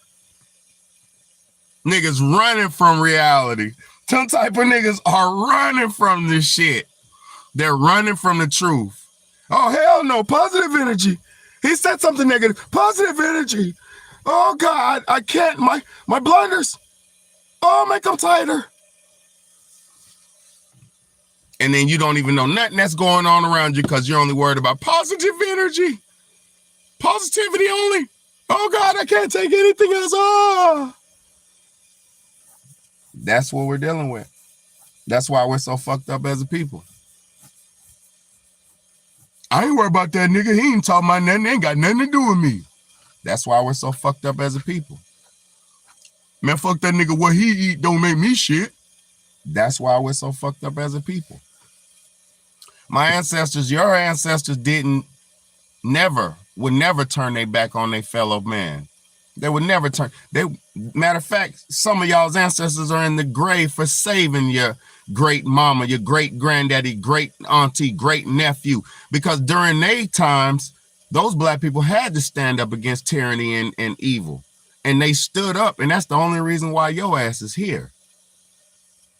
Niggas running from reality. Some type of niggas are running from this shit. They're running from the truth. Oh, hell no. Positive energy. He said something negative. Positive energy. Oh, God. I can't. My blinders. Oh, make them tighter. And then you don't even know nothing that's going on around you because you're only worried about positive energy. Positivity only. Oh, God, I can't take anything else. Oh. That's what we're dealing with. That's why we're so fucked up as a people. I ain't worried about that nigga. He ain't talking about nothing. They ain't got nothing to do with me. That's why we're so fucked up as a people. Man, fuck that nigga. What he eat don't make me shit. That's why we're so fucked up as a people. My ancestors, your ancestors would never turn their back on their fellow man. They would never turn. Matter of fact, some of y'all's ancestors are in the grave for saving your great mama, your great granddaddy, great auntie, great nephew. Because during their times, those black people had to stand up against tyranny and evil. And they stood up. And that's the only reason why your ass is here.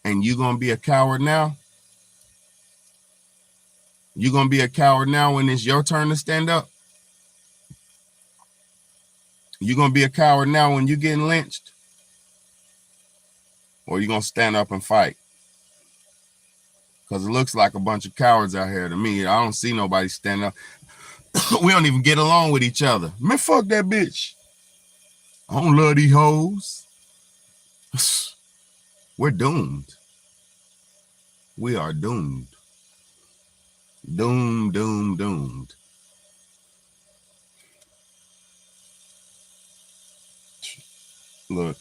And you gonna be a coward now? You gonna be a coward now when it's your turn to stand up? You gonna be a coward now when you getting lynched? Or you gonna stand up and fight? Because it looks like a bunch of cowards out here to me. I don't see nobody stand up. We don't even get along with each other. Man, fuck that bitch. I don't love these hoes. We're doomed. We are doomed. Doomed. Look.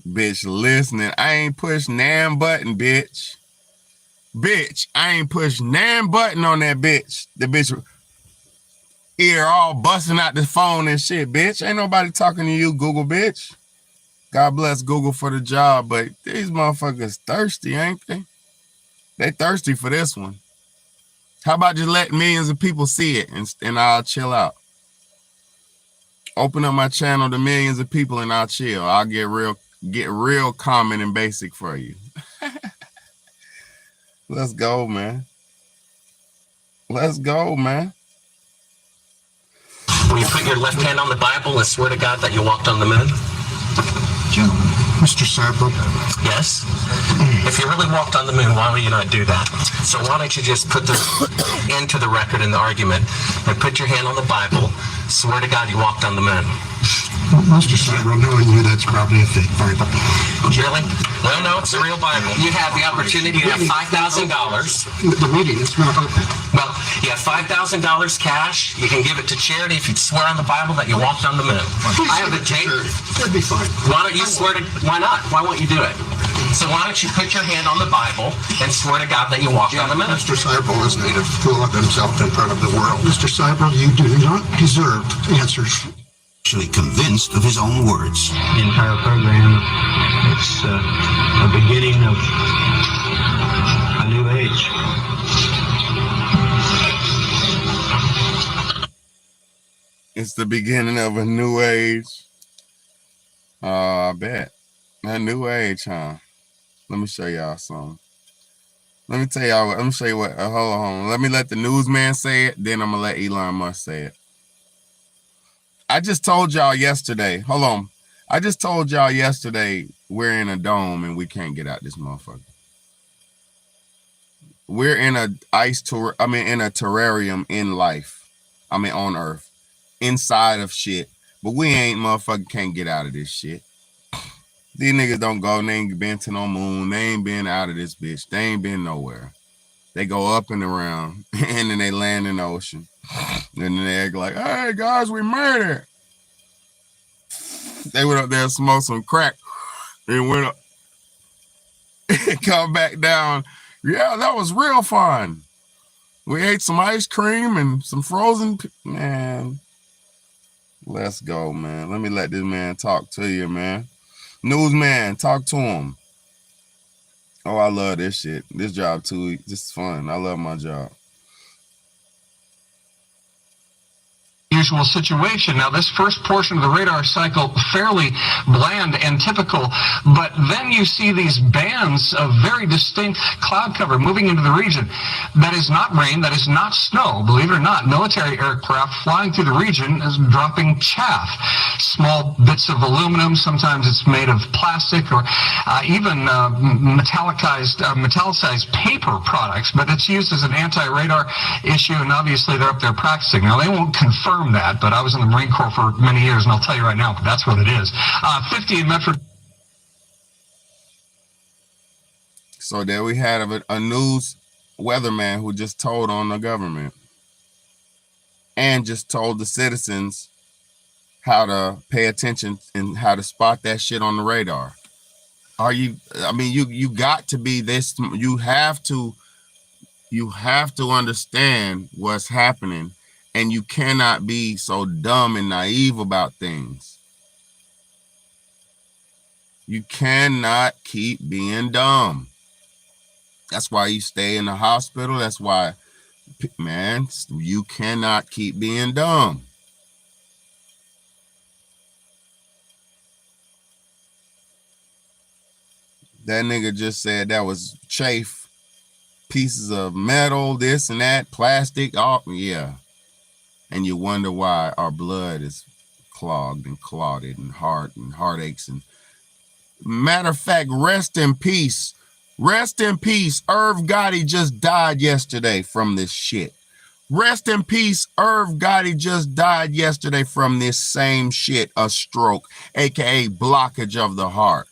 Bitch, listening. I ain't push nan button, bitch. Bitch, I ain't push nan button on that bitch. The bitch. ear all busting out the phone and shit, bitch. Ain't nobody talking to you, Google, bitch. God bless Google for the job, but these motherfuckers thirsty, ain't they? They thirsty for this one. How about just let millions of people see it and I'll chill out. Open up my channel to millions of people and I'll chill. I'll get real common and basic for you. Let's go, man. Let's go, man. Will you put your left hand on the Bible and swear to God that you walked on the moon? Gentlemen, Mr. Cyber. Yes. If you really walked on the moon, why would you not do that? So why don't you just put the into the record in the argument and put your hand on the Bible, swear to God you walked on the moon. Well, Mr. Cyber, knowing you, that's probably a fake Bible. Really? No, it's a real Bible. You have the opportunity to have $5,000. The meeting is not open. Well, you have $5,000 cash. You can give it to charity if you swear on the Bible that you walked on the moon. I have the tape. That'd be fine. Why don't you swear to? Why not? Why won't you do it? So why don't you put your hand on the Bible and swear to God that you walked on the moon? Mr. Cyber is made a fool of himself in front of the world. Mr. Cyber, you do not deserve answers. Actually convinced of his own words. The entire program, it's a beginning of a new age. It's the beginning of a new age. I bet. A new age, huh? Let me show y'all something. Let me tell y'all what. Let me show you what. Hold on. Let me let the newsman say it. Then I'm going to let Elon Musk say it. I just told y'all yesterday. Hold on. I just told y'all yesterday we're in a dome and we can't get out this motherfucker. We're in a in a terrarium in life. On Earth. Inside of shit. But we ain't motherfucker can't get out of this shit. These niggas don't go. They ain't been to no moon. They ain't been out of this bitch. They ain't been nowhere. They go up and around and then they land in the ocean. And then they act like, hey guys, we made it. They went up there and smoked some crack. And went up and come back down. Yeah, that was real fun. We ate some ice cream and some frozen, man. Let's go, man. Let me let this man talk to you, man. Newsman, talk to him. Oh, I love this shit. This job too. This is fun. I love my job. Usual situation. Now, this first portion of the radar cycle, fairly bland and typical, but then you see these bands of very distinct cloud cover moving into the region. That is not rain, that is not snow. Believe it or not, military aircraft flying through the region is dropping chaff. Small bits of aluminum, sometimes it's made of plastic or even metallicized paper products, but it's used as an anti-radar issue, and obviously they're up there practicing. Now, they won't confirm that, but I was in the Marine Corps for many years, and I'll tell you right now, that's what it is. 50 in Metro. So there we had a news weatherman who just told on the government and just told the citizens how to pay attention and how to spot that shit on the radar. You got to be this, you have to understand what's happening. And you cannot be so dumb and naive about things. You cannot keep being dumb. That's why you stay in the hospital. That's why, man, you cannot keep being dumb. That nigga just said that was chaff, pieces of metal, this and that, plastic, all, yeah. And you wonder why our blood is clogged and clotted and heartaches. And matter of fact, rest in peace. Rest in peace. Irv Gotti just died yesterday from this shit. Rest in peace. Irv Gotti just died yesterday from this same shit, a stroke, aka blockage of the heart.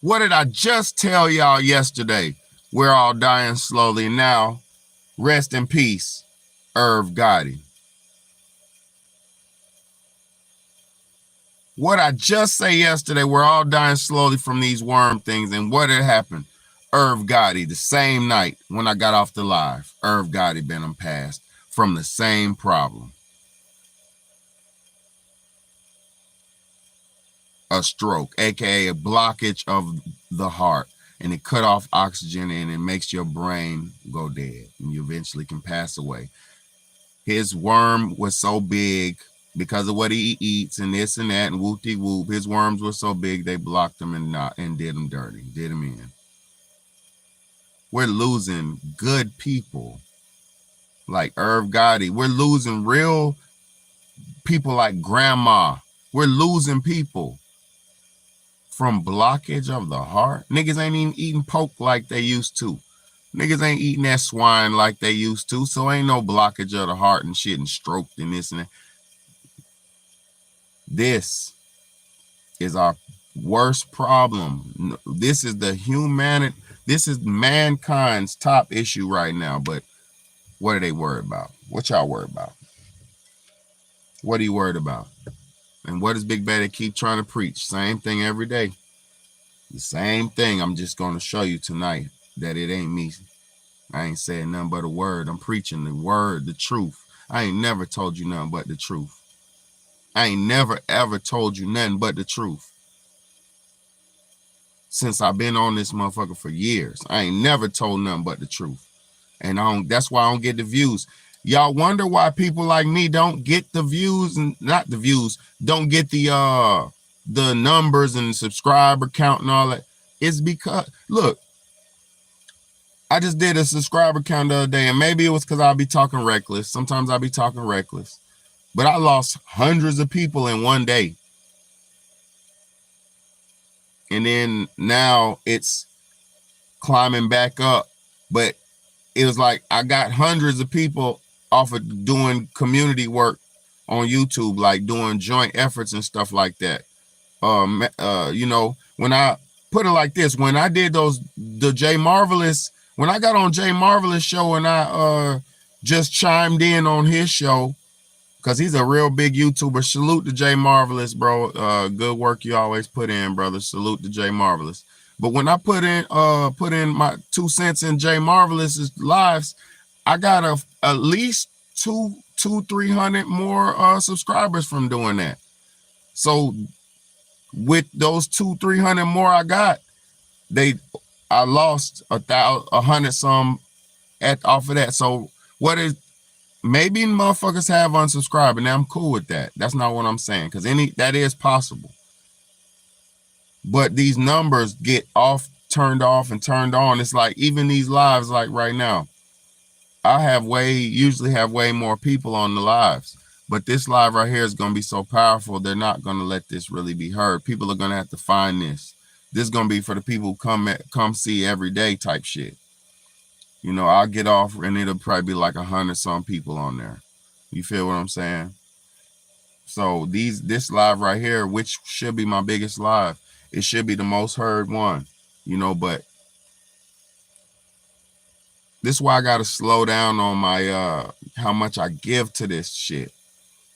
What did I just tell y'all yesterday? We're all dying slowly now. Rest in peace. Irv Gotti. What I just say yesterday, we're all dying slowly from these worm things. And what had happened? Irv Gotti, the same night when I got off the live, Irv Gotti been passed from the same problem. A stroke, aka a blockage of the heart, and it cut off oxygen and it makes your brain go dead and you eventually can pass away. His worm was so big because of what he eats and this and that and whoopty whoop. His worms were so big they blocked him and did him dirty, did him in. We're losing good people like Irv Gotti. We're losing real people like Grandma. We're losing people from blockage of the heart. Niggas ain't even eating pork like they used to. Niggas ain't eating that swine like they used to. So ain't no blockage of the heart and shit and stroke and this and that. This is our worst problem. This is this is mankind's top issue right now. But what are they worried about? What y'all worried about? What are you worried about? And what does Big Daddy keep trying to preach? Same thing every day. The same thing. I'm just going to show you tonight that it ain't me. I ain't saying nothing but a word. I'm preaching the word, the truth. I ain't never told you nothing but the truth. I ain't never ever told you nothing but the truth. Since I've been on this motherfucker for years, I ain't never told nothing but the truth. And that's why I don't get the views. Y'all wonder why people like me don't get the views and not the views, don't get the numbers and subscriber count and all that. It's because, look, I just did a subscriber count the other day, and maybe it was because I'll be talking reckless. Sometimes I'll be talking reckless. But I lost hundreds of people in one day. And then now it's climbing back up. But it was like I got hundreds of people off of doing community work on YouTube, like doing joint efforts and stuff like that. You know, when I put it like this, when I did the Jay Marvelous, when I got on Jay Marvelous show and I just chimed in on his show, because he's a real big YouTuber. Salute to Jay Marvelous, bro. Good work you always put in, brother. Salute to Jay Marvelous. But when I put in my 2 cents in Jay Marvelous's lives, I got at least 300 more subscribers from doing that. So with those 300 more I got, I lost 100 some off of that. So what is, maybe motherfuckers have unsubscribed, and I'm cool with that. That's not what I'm saying, because that is possible. But these numbers get turned off and turned on. It's like even these lives, like right now, I usually have way more people on the lives, but this live right here is going to be so powerful. They're not going to let this really be heard. People are going to have to find this. This is going to be for the people who come see every day type shit. You know, I'll get off and it'll probably be like 100 some people on there. You feel what I'm saying? So this live right here, which should be my biggest live, it should be the most heard one, you know, but this is why I got to slow down on my, how much I give to this shit,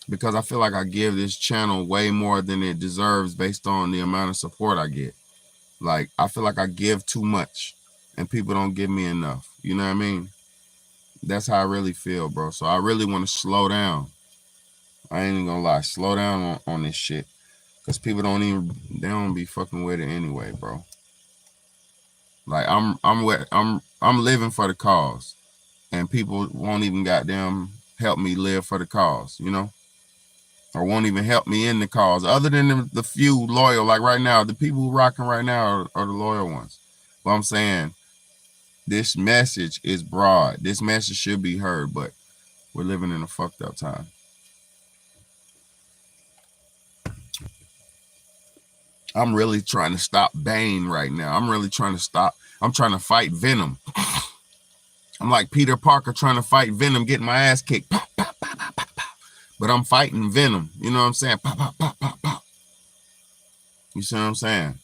because I feel like I give this channel way more than it deserves based on the amount of support I get. Like, I feel like I give too much and people don't give me enough. You know what I mean? That's how I really feel, bro. So I really want to slow down. I ain't even gonna lie, slow down on this shit, because people they don't be fucking with it anyway, bro. Like I'm living for the cause, and people won't even goddamn help me live for the cause, you know, or won't even help me in the cause, other than the few loyal. Like right now, the people who rocking right now are the loyal ones. But I'm saying this message is broad. This message should be heard, but we're living in a fucked up time. I'm really trying to stop Bane right now. I'm trying to fight Venom. I'm like Peter Parker trying to fight Venom, getting my ass kicked. Pop, pop, pop, pop, pop, pop. But I'm fighting Venom. You know what I'm saying? Pop, pop, pop, pop, pop. You see what I'm saying?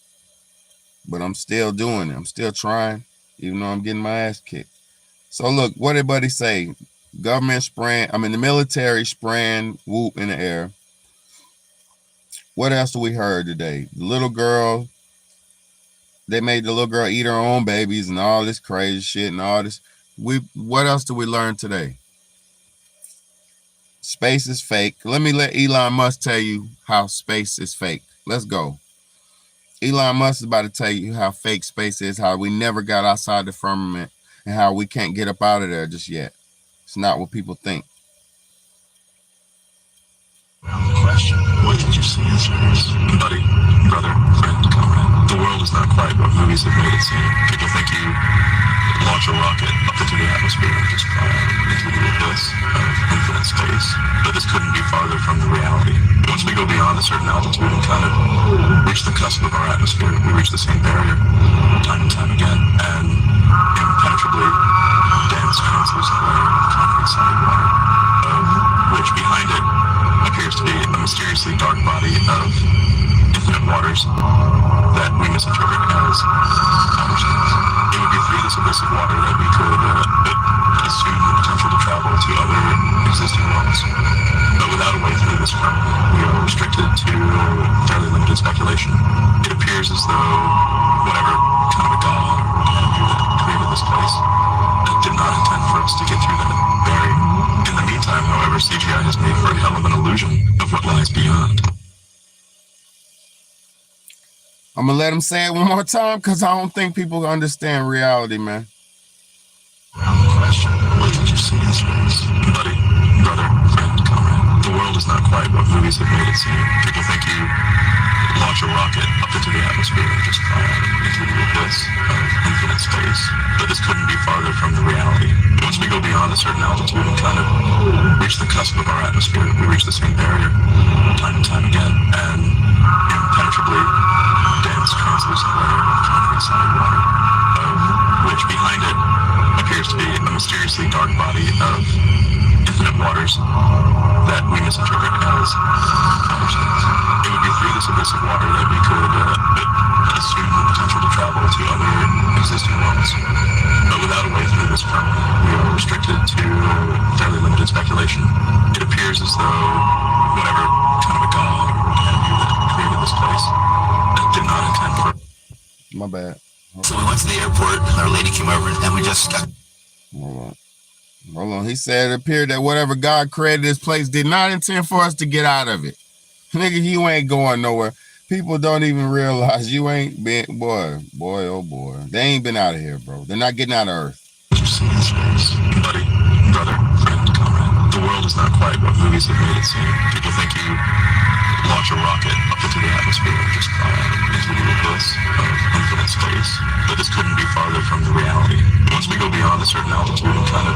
But I'm still doing it. I'm still trying, even though I'm getting my ass kicked. So look, what did Buddy say? Government spraying, the military spraying whoop in the air. What else do we heard today? The little girl, they made the little girl eat her own babies and all this crazy shit and all this. What else did we learn today? Space is fake. Let me let Elon Musk tell you how space is fake. Let's go. Elon Musk is about to tell you how fake space is, how we never got outside the firmament, and how we can't get up out of there just yet. It's not what people think. Question. What did you see in space? Buddy, brother, friend, comrade. The world is not quite what movies have made it seem. People think you launch a rocket up into the atmosphere and just fly out into the abyss of infinite space. But this couldn't be farther from the reality. Once we go beyond a certain altitude and kind of reach the cusp of our atmosphere, we reach the same barrier time and time again. And impenetrably dense, translucent layer of concrete solid water, of which behind it appears to be a mysteriously dark body of infinite waters that we misinterpret as outer space. It would be through this abyss of water that we could assume the potential to travel to other existing worlds. But without a way through this firmament, we are restricted to fairly limited speculation. It appears as though whatever kind of a god or what have you that created this place did not intend for us to get through that barrier. In the meantime, however, CGI has made for a hell of an illusion of what lies beyond. I'm gonna let him say it one more time because I don't think people understand reality, man. Question. What did you see in space? Buddy, brother, friend, comrade. The world is not quite what movies have made it seem. People think you launch a rocket up into the atmosphere and just fly out into the abyss of infinite space. But this couldn't be farther from the reality. Once we go beyond a certain altitude and kind of reach the cusp of our atmosphere, we reach the same barrier time and time again. And impenetrably dense, translucent layer of concrete solid water, of which behind it appears to be a mysteriously dark body of infinite waters that we misinterpret as outer space. It would be through this abyss of water that we could assume the potential to travel to other existing worlds. But without a way through this firmament, we are restricted to fairly limited speculation. It appears as though whatever kind of a god or what have you that created this place did not intend for. My bad. So we went to the airport, our lady came over, and we just got... Hold on. He said it appeared that whatever God created this place did not intend for us to get out of it. Nigga, you ain't going nowhere. People don't even realize you ain't been, boy, oh boy. They ain't been out of here, bro. They're not getting out of Earth. Buddy, brother, friend, comrade. The world is not quite what movies have made it seem. People think you launch a rocket up into the atmosphere and just fly out into the abyss of infinite space. But this couldn't be farther from the reality. Once we go beyond a certain altitude and kind of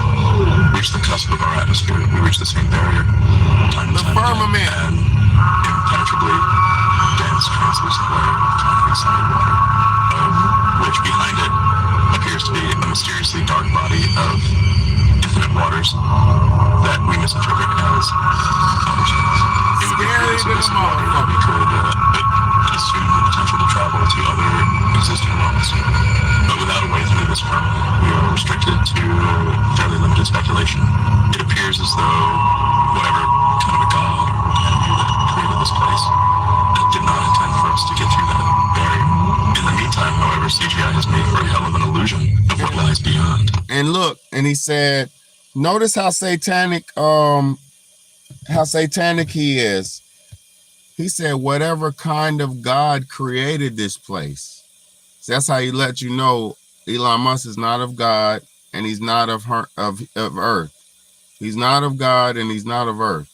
reach the cusp of our atmosphere, we reach the same barrier time and time again. And impenetrably dense, translucent layer of concrete solid water, of which behind it appears to be a mysteriously dark body of infinite waters that we misinterpret as outer space. It would be through this abyss of water that we could assume the potential to travel to other existing worlds. But without a way through this firmament, we are restricted to fairly limited speculation. It appears as though whatever kind of a god or what have you that created this place did not intend for us to get through that barrier. In the meantime, however, CGI has made for a hell of an illusion of what lies beyond. And look, and he said, notice how satanic he is. He said, whatever kind of God created this place. So that's how he let you know Elon Musk is not of God and he's not of Earth. He's not of God and he's not of Earth.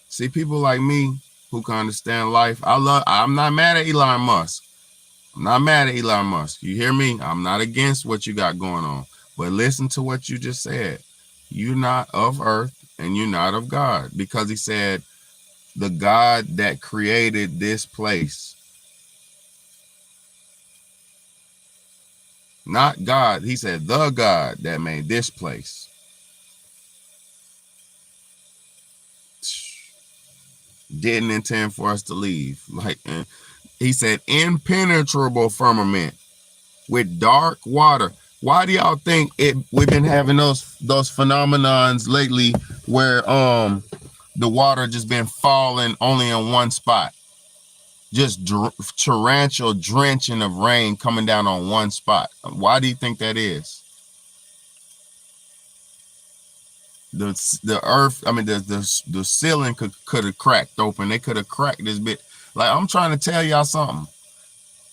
See, people like me who can understand life. I'm not mad at Elon Musk. I'm not mad at Elon Musk. You hear me? I'm not against what you got going on. But listen to what you just said. You're not of Earth and you're not of God. Because he said, the God that created this place. Not God. He said, the God that made this place. Didn't intend for us to leave. Like he said, impenetrable firmament with dark water. Why do y'all think we've been having those phenomenons lately where the water just been falling only in one spot? Just torrential drenching of rain coming down on one spot. Why do you think that is? the earth, I mean the ceiling could have cracked open. They could have cracked this bit. Like, I'm trying to tell y'all something.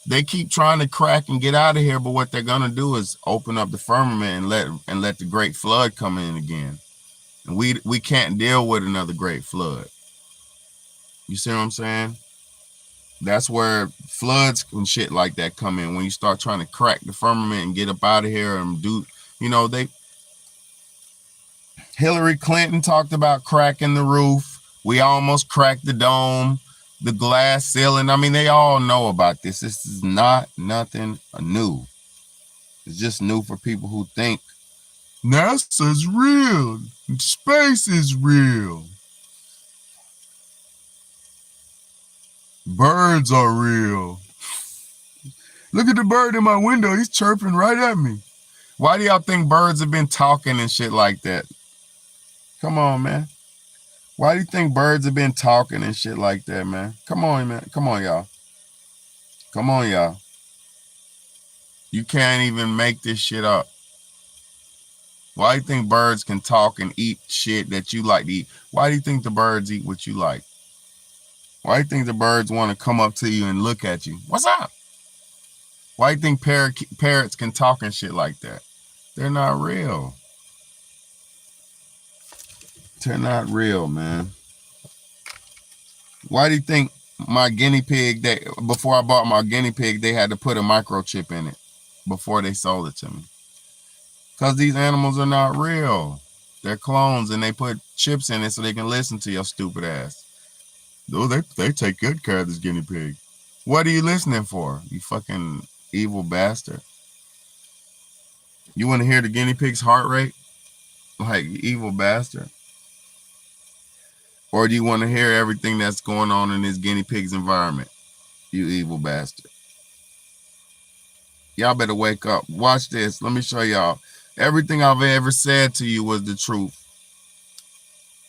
They keep trying to crack and get out of here, but what they're gonna do is open up the firmament and let the great flood come in again. And we can't deal with another great flood. You see what I'm saying? That's where floods and shit like that come in, when you start trying to crack the firmament and get up out of here and do, Hillary Clinton talked about cracking the roof. We almost cracked the dome, the glass ceiling. I mean, they all know about this. This is not nothing new. It's just new for people who think NASA's real, space is real, birds are real. Look at the bird in my window. He's chirping right at me. Why do y'all think birds have been talking and shit like that? Come on, man. Why do you think birds have been talking and shit like that, man? Come on, man. Come on, y'all. Come on, y'all. You can't even make this shit up. Why do you think birds can talk and eat shit that you like to eat? Why do you think the birds eat what you like? Why do you think the birds want to come up to you and look at you? What's up? Why do you think parrots can talk and shit like that? They're not real. They're not real, man. Why do you think my guinea pig, before I bought my guinea pig, they had to put a microchip in it before they sold it to me? Because these animals are not real. They're clones, and they put chips in it so they can listen to your stupid ass. Though they take good care of this guinea pig. What are you listening for, you fucking evil bastard? You want to hear the guinea pig's heart rate? Like, evil bastard. Or do you want to hear everything that's going on in this guinea pig's environment? You evil bastard. Y'all better wake up. Watch this. Let me show y'all. Everything I've ever said to you was the truth.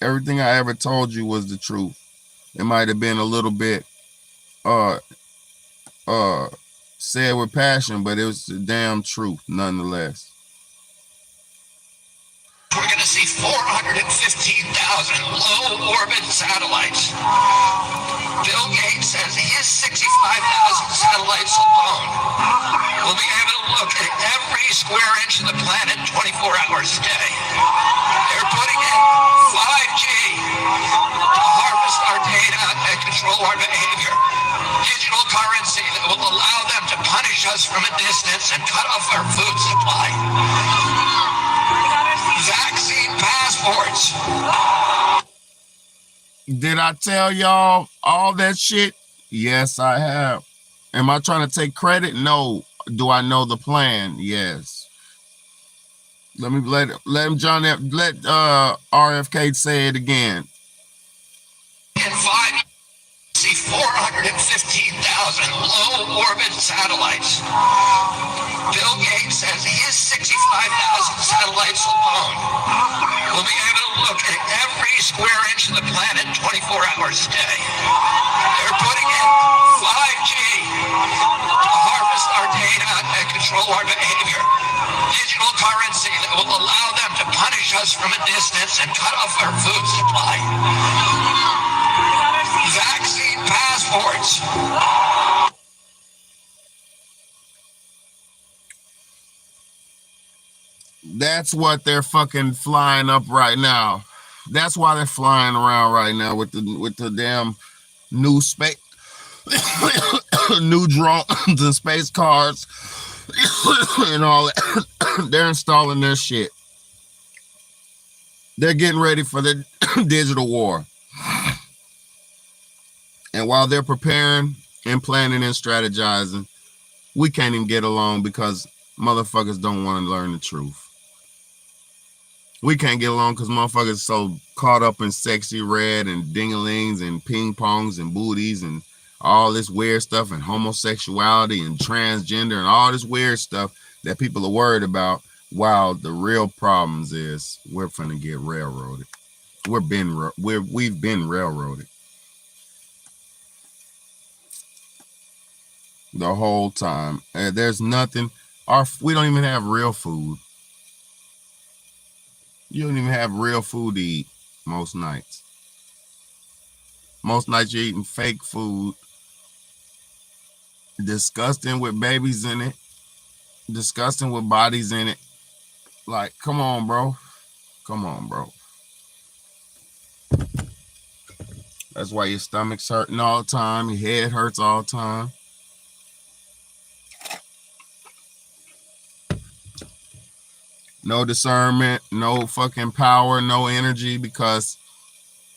Everything I ever told you was the truth. It might have been a little bit said with passion, but it was the damn truth nonetheless. We're going to see 415,000 low orbit satellites. Bill Gates says he has 65,000 satellites alone. We'll be able to look at every square inch of the planet 24 hours a day. They're putting in 5G to harvest our data and control our behavior. Digital currency that will allow them to punish us from a distance and cut off our food supply. Vaccine passports. Did I tell y'all all that shit? Yes, I have. Am I trying to take credit? No. Do I know the plan? Yes. Let RFK say it again. In 5 see 415,000 low orbit satellites. Bill Gates says he has 65,000 satellites alone. We'll be able to look at every square inch of the planet 24 hours a day. They're putting in 5G to harvest our data and control our behavior. Digital currency that will allow them to punish us from a distance and cut off our food supply. Vaccine passports. That's what they're fucking flying up right now. That's why they're flying around right now with the damn new space, new drones and space cars and all that. They're installing their shit. They're getting ready for the digital war. And while they're preparing and planning and strategizing, we can't even get along because motherfuckers don't want to learn the truth. We can't get along because motherfuckers are so caught up in sexy red and dingalings and ping pongs and booties and all this weird stuff and homosexuality and transgender and all this weird stuff that people are worried about, while the real problems is we're finna get railroaded. We've been railroaded the whole time. There's nothing. We don't even have real food. You don't even have real food to eat most nights. Most nights you're eating fake food, disgusting with babies in it, disgusting with bodies in it. Like, come on, bro. Come on, bro. That's why your stomach's hurting all the time. Your head hurts all the time. No discernment, no fucking power, no energy, because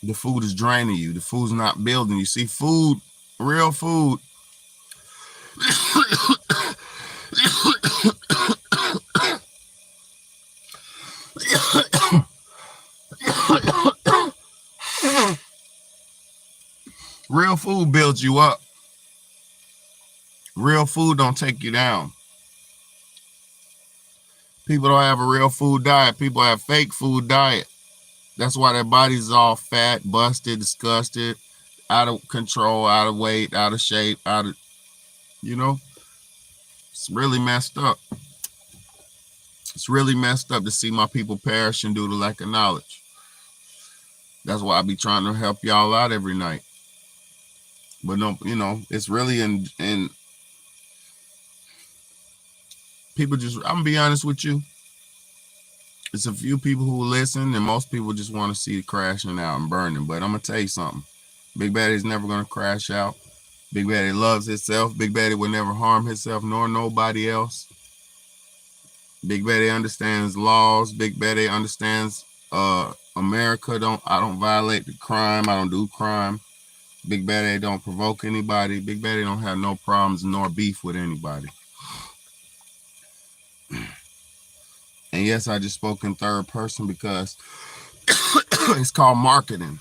the food is draining you. The food's not building you. See, food, real food. Real food builds you up. Real food don't take you down. People don't have a real food diet. People have fake food diet. That's why their bodies are all fat, busted, disgusted, out of control, out of weight, out of shape, out of, you know, it's really messed up. It's really messed up to see my people perishing due to lack of knowledge. That's why I be trying to help y'all out every night. But no, you know, it's really in people just, I'm gonna be honest with you. It's a few people who listen, and most people just want to see it crashing out and burning. But I'm gonna tell you something. Big Baddie's never gonna crash out. Big Baddie loves himself. Big Baddie will never harm himself nor nobody else. Big Baddie understands laws. Big Baddie understands America. I don't violate the crime. I don't do crime. Big Baddie don't provoke anybody. Big Baddie don't have no problems nor beef with anybody. And yes, I just spoke in third person because it's called marketing.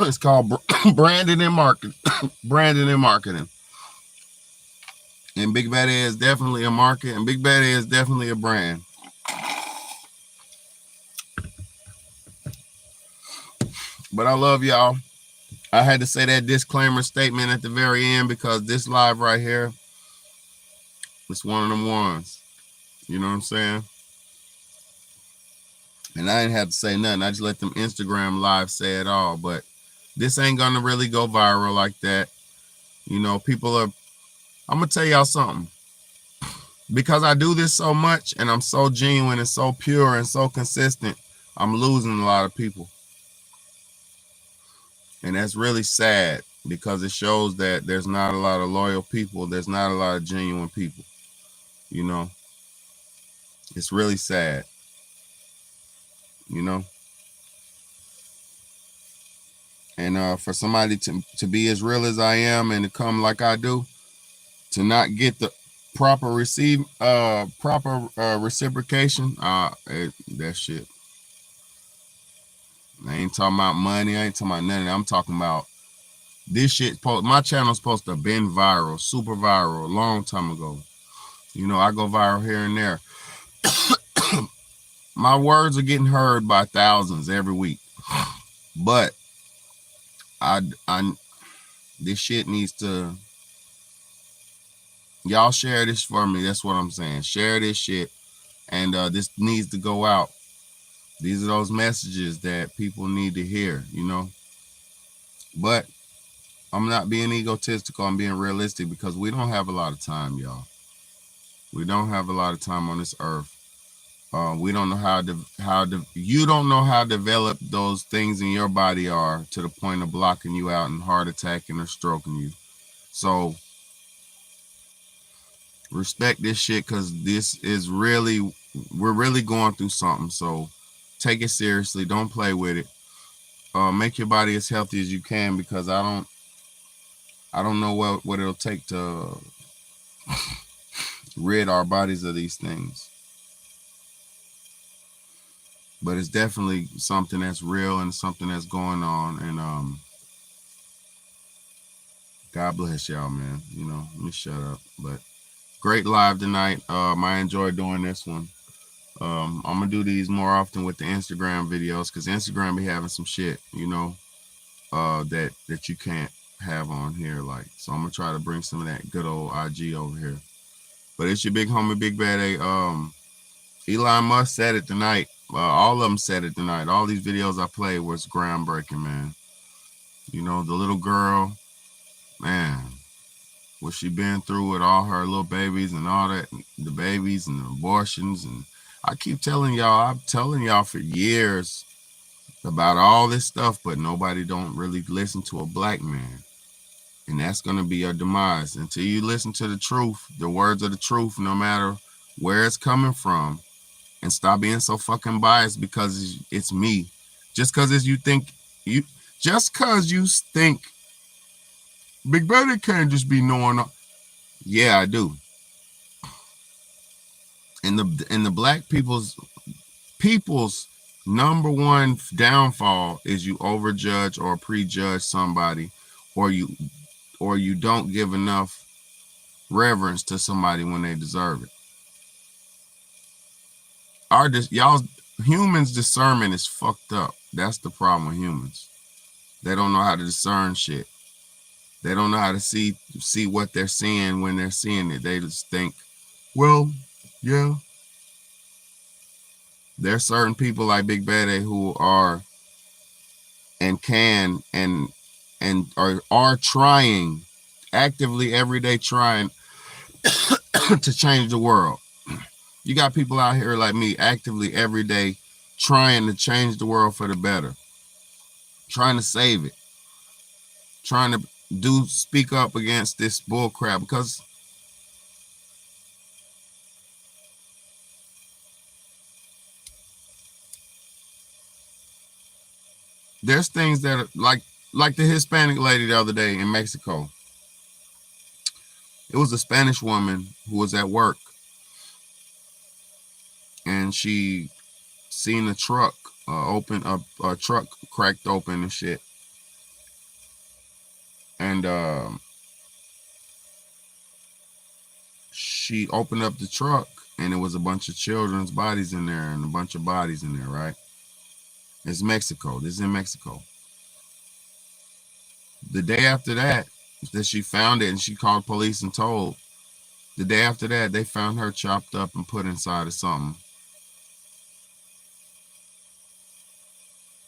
It's called branding and marketing. Branding and marketing. And Big Baddie is definitely a market, and Big Baddie is definitely a brand. But I love y'all. I had to say that disclaimer statement at the very end because this live right here, it's one of them ones. You know what I'm saying? And I didn't have to say nothing. I just let them Instagram live say it all. But this ain't gonna really go viral like that. You know, people are, I'm gonna tell y'all something. Because I do this so much and I'm so genuine and so pure and so consistent, I'm losing a lot of people. And that's really sad because it shows that there's not a lot of loyal people. There's not a lot of genuine people. You know, it's really sad. You know, and for somebody to be as real as I am and to come like I do, to not get the proper reciprocation, that shit. I ain't talking about money. I ain't talking about nothing. I'm talking about this shit. My channel's supposed to have been viral, super viral, a long time ago. You know, I go viral here and there. My words are getting heard by thousands every week. But this shit needs to, y'all share this for me. That's what I'm saying. Share this shit. And this needs to go out. These are those messages that people need to hear, you know. But I'm not being egotistical. I'm being realistic because we don't have a lot of time, y'all. We don't have a lot of time on this earth. We don't know you don't know how developed those things in your body are to the point of blocking you out and heart attacking or stroking you. So respect this shit because this is really, we're really going through something. So take it seriously. Don't play with it. Make your body as healthy as you can because I don't know what it'll take to rid our bodies of these things. But it's definitely something that's real and something that's going on. And God bless y'all, man. You know, let me shut up. But great live tonight. I enjoyed doing this one. I'm gonna do these more often with the Instagram videos because Instagram be having some shit, you know, that you can't have on here. Like, so I'm gonna try to bring some of that good old IG over here. But it's your big homie, Big Baddie. Elon Musk said it tonight. All of them said it tonight. All these videos I played was groundbreaking, man. You know, the little girl, man, what she been through with all her little babies and all that, the babies and the abortions. And I keep telling y'all, I'm telling y'all for years about all this stuff, but nobody don't really listen to a black man. And that's going to be your demise. Until you listen to the truth, the words of the truth, no matter where it's coming from, and stop being so fucking biased because it's me. Just because you think Big Brother can't just be knowing. Yeah, I do. And the black people's number one downfall is you overjudge or prejudge somebody, or you don't give enough reverence to somebody when they deserve it. Y'all humans' discernment is fucked up. That's the problem with humans. They don't know how to discern shit. They don't know how to see what they're seeing when they're seeing it. They just think, well, yeah. There's certain people like Big Bad who are and can and are trying actively every day, trying to change the world. You got people out here like me actively every day trying to change the world for the better, trying to save it, trying to speak up against this bull crap, because there's things that are like the Hispanic lady the other day in Mexico. It was a Spanish woman who was at work, and she seen a truck open up, a truck cracked open and shit. And she opened up the truck, and it was a bunch of children's bodies in there and a bunch of bodies in there, right? It's Mexico. This is in Mexico. The day after that she found it, and she called police and told. The day after that, they found her chopped up and put inside of something.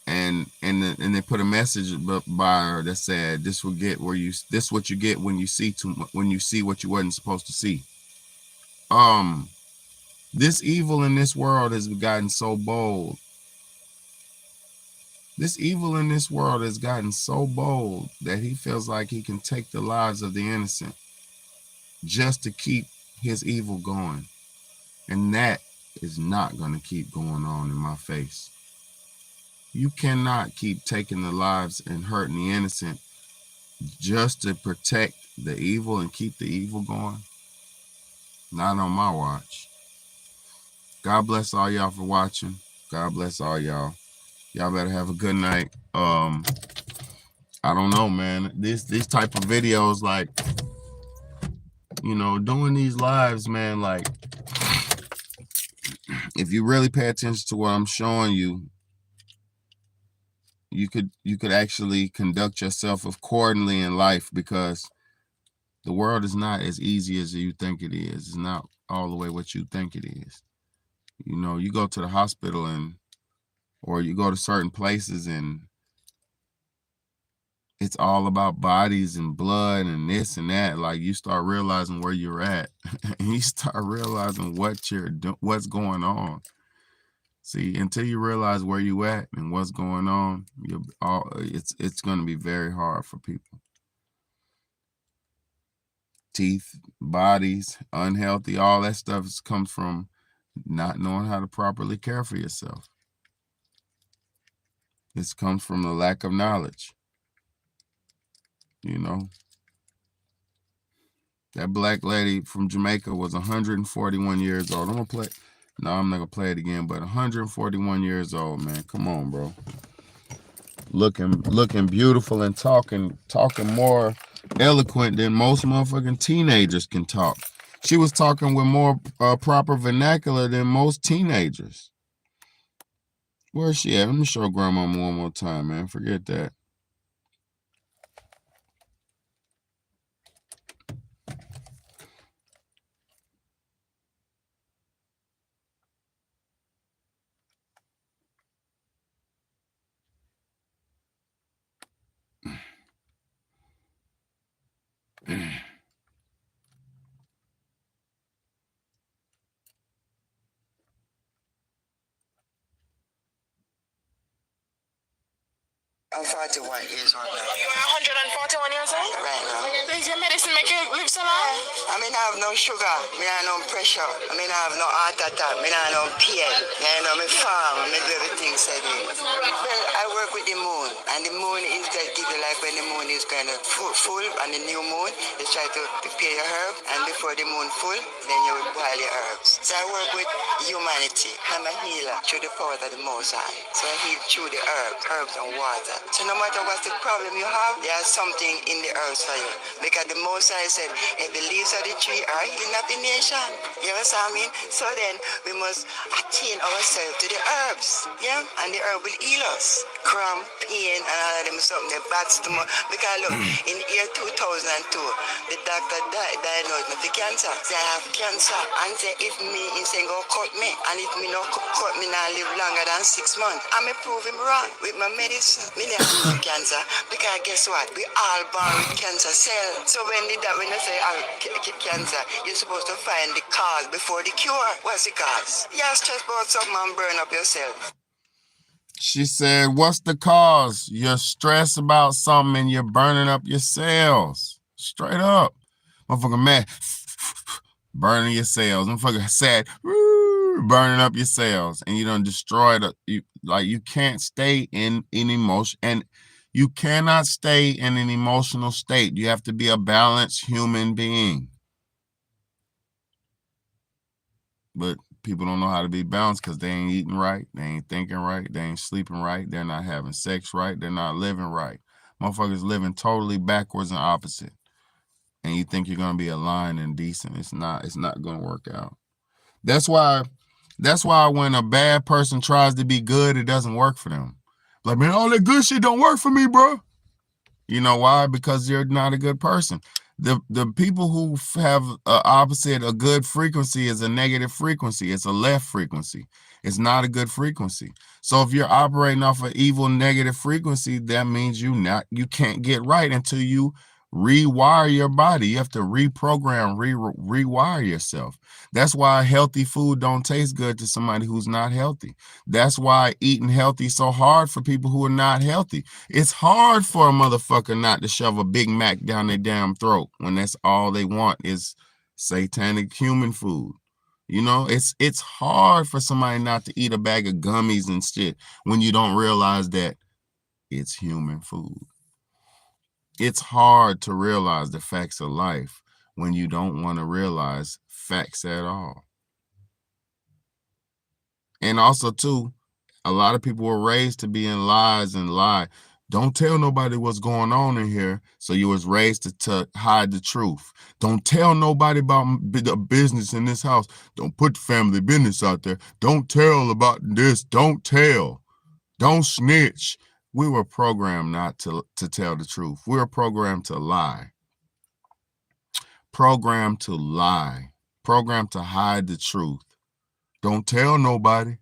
And they put a message by her that said, "This what you get when you see what you wasn't supposed to see." This evil in this world has gotten so bold. This evil in this world has gotten so bold that he feels like he can take the lives of the innocent just to keep his evil going. And that is not going to keep going on in my face. You cannot keep taking the lives and hurting the innocent just to protect the evil and keep the evil going. Not on my watch. God bless all y'all for watching. God bless all y'all. Y'all better have a good night. I don't know, man. These type of videos, like, you know, doing these lives, man, like, if you really pay attention to what I'm showing you, you could actually conduct yourself accordingly in life, because the world is not as easy as you think it is. It's not all the way what you think it is. You know, you go to the hospital or you go to certain places, and it's all about bodies and blood and this and that. Like, you start realizing where you're at, and you start realizing what's going on. See, until you realize where you at and what's going on, it's going to be very hard for people. Teeth, bodies, unhealthy, all that stuff comes from not knowing how to properly care for yourself. This comes from the lack of knowledge. You know, that black lady from Jamaica was 141 years old. I'm not gonna play it again, but 141 years old, man. Come on, bro. Looking beautiful and talking more eloquent than most motherfucking teenagers can talk. She was talking with more proper vernacular than most teenagers. Where's she at? Let me show grandma one more time, man. Forget that. I'm 41 years old now. You are 141 years old? Right now. Does your medicine make you live so long? I mean, I have no sugar. I have no pressure. I mean, I have no heart attack. I have no pain. I farm. I do everything said me. Well, I work with the moon. And the moon is that give you like when the moon is kind of full and the new moon is try to prepare your herb. And before the moon full, then you will boil your herbs. So I work with humanity. I'm a healer through the power of the Most High. So I heal through the herbs and water. So no matter what the problem you have, there's something in the herbs for you. Because the Most High said, if the leaves of the tree are healing of the nation. You know what I mean? So then we must attune ourselves to the herbs. Yeah? And the herb will heal us. Cramp, pain, and all of them something, the bad stomach. Because look, in the year 2002, the doctor diagnosed me with cancer. Say I have cancer. And say if me, he say go cut me. And if me not cut me, now live longer than 6 months. I may prove him wrong with my medicine. Me never have cancer. Because guess what? We all born with cancer cells. So when they say cancer, you're supposed to find the cause before the cure. What's the cause? You're stressed about something and burn up yourself. She said, what's the cause? You're stressed about something and you're burning up your cells. Straight up. Motherfucker mad. Burning your cells. Motherfucker sad. Burning up your cells. And you done destroyed it. You can't stay in emotion. And you cannot stay in an emotional state. You have to be a balanced human being. But people don't know how to be balanced because they ain't eating right. They ain't thinking right. They ain't sleeping right. They're not having sex right. They're not living right. Motherfuckers living totally backwards and opposite. And you think you're going to be aligned and decent. It's not going to work out. That's why when a bad person tries to be good, it doesn't work for them. Like, man, all that good shit don't work for me, bro. You know why? Because you're not a good person. The people who have a good frequency is a negative frequency. It's a left frequency. It's not a good frequency. So if you're operating off an evil negative frequency, that means you can't get right until you rewire your body. You have to reprogram, rewire yourself. That's why healthy food don't taste good to somebody who's not healthy. That's why eating healthy is so hard for people who are not healthy. It's hard for a motherfucker not to shove a Big Mac down their damn throat when that's all they want is satanic human food. You know, it's hard for somebody not to eat a bag of gummies and shit when you don't realize that it's human food. It's hard to realize the facts of life when you don't want to realize facts at all. And also, too, a lot of people were raised to be in lies and lie. Don't tell nobody what's going on in here. So you was raised to hide the truth. Don't tell nobody about the business in this house. Don't put the family business out there. Don't tell about this. Don't tell. Don't snitch. We were programmed not to tell the truth. We were programmed to lie. Programmed to lie. Programmed to hide the truth. Don't tell nobody.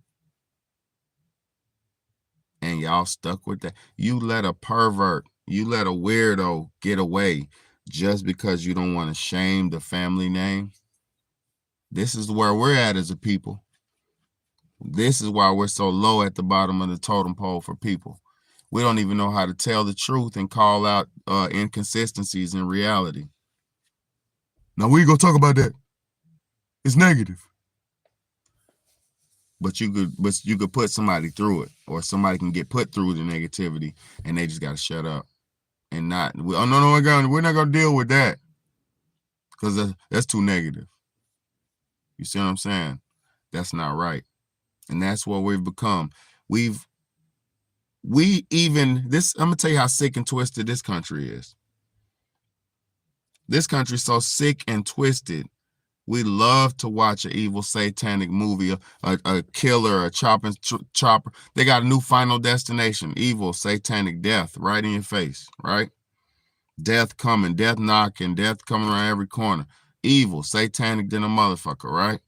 And y'all stuck with that. You let a pervert, you let a weirdo get away just because you don't want to shame the family name. This is where we're at as a people. This is why we're so low at the bottom of the totem pole for people. We don't even know how to tell the truth and call out inconsistencies in reality. Now we ain't gonna talk about that. It's negative. But you could put somebody through it, or somebody can get put through the negativity, and they just gotta shut up and not. We're not gonna deal with that because that's too negative. You see what I'm saying? That's not right, and that's what we've become. I'm gonna tell you how sick and twisted this country is. This country's so sick and twisted. We love to watch an evil satanic movie, a killer, a chopper. They got a new Final Destination, evil satanic death right in your face, right? Death coming, death knocking, death coming around every corner. Evil, satanic than a motherfucker, right?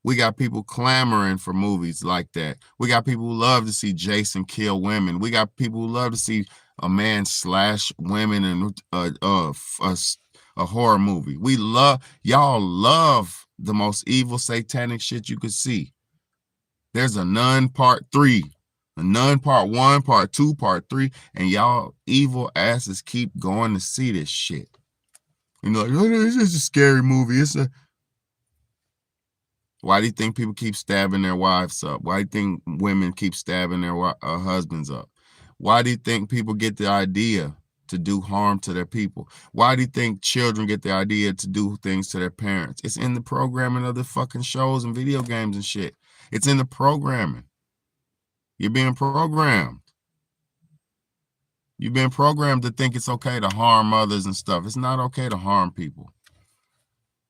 We got people clamoring for movies like that. We got people who love to see Jason kill women. We got people who love to see a man slash women in a horror movie. Y'all love the most evil satanic shit you could see. There's a Nun Part 3 The Nun Part 1, Part 2, Part 3, and y'all evil asses keep going to see this shit. You know, like, oh, it's just a scary movie. Why do you think people keep stabbing their wives up? Why do you think women keep stabbing their husbands up? Why do you think people get the idea to do harm to their people? Why do you think children get the idea to do things to their parents? It's in the programming of the fucking shows and video games and shit. It's in the programming. You're being programmed. You've been programmed to think it's okay to harm others and stuff. It's not okay to harm people.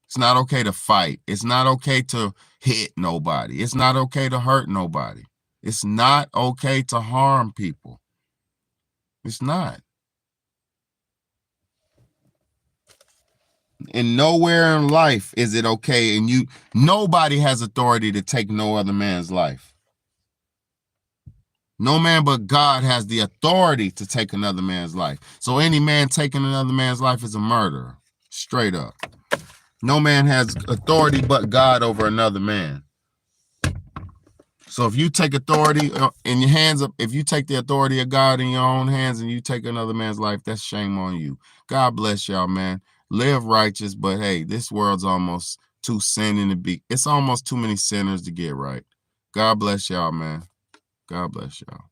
It's not okay to fight. It's not okay to hit nobody. It's not okay to hurt nobody. It's not okay to harm people. It's not. And nowhere in life is it okay, and nobody has authority to take no other man's life. No man but God has the authority to take another man's life. So any man taking another man's life is a murderer. Straight up. No man has authority but God over another man. So if you take authority in your hands, if you take the authority of God in your own hands and you take another man's life, that's shame on you. God bless y'all, man. Live righteous, but hey, this world's almost too sinning to be. It's almost too many sinners to get right. God bless y'all, man. God bless y'all.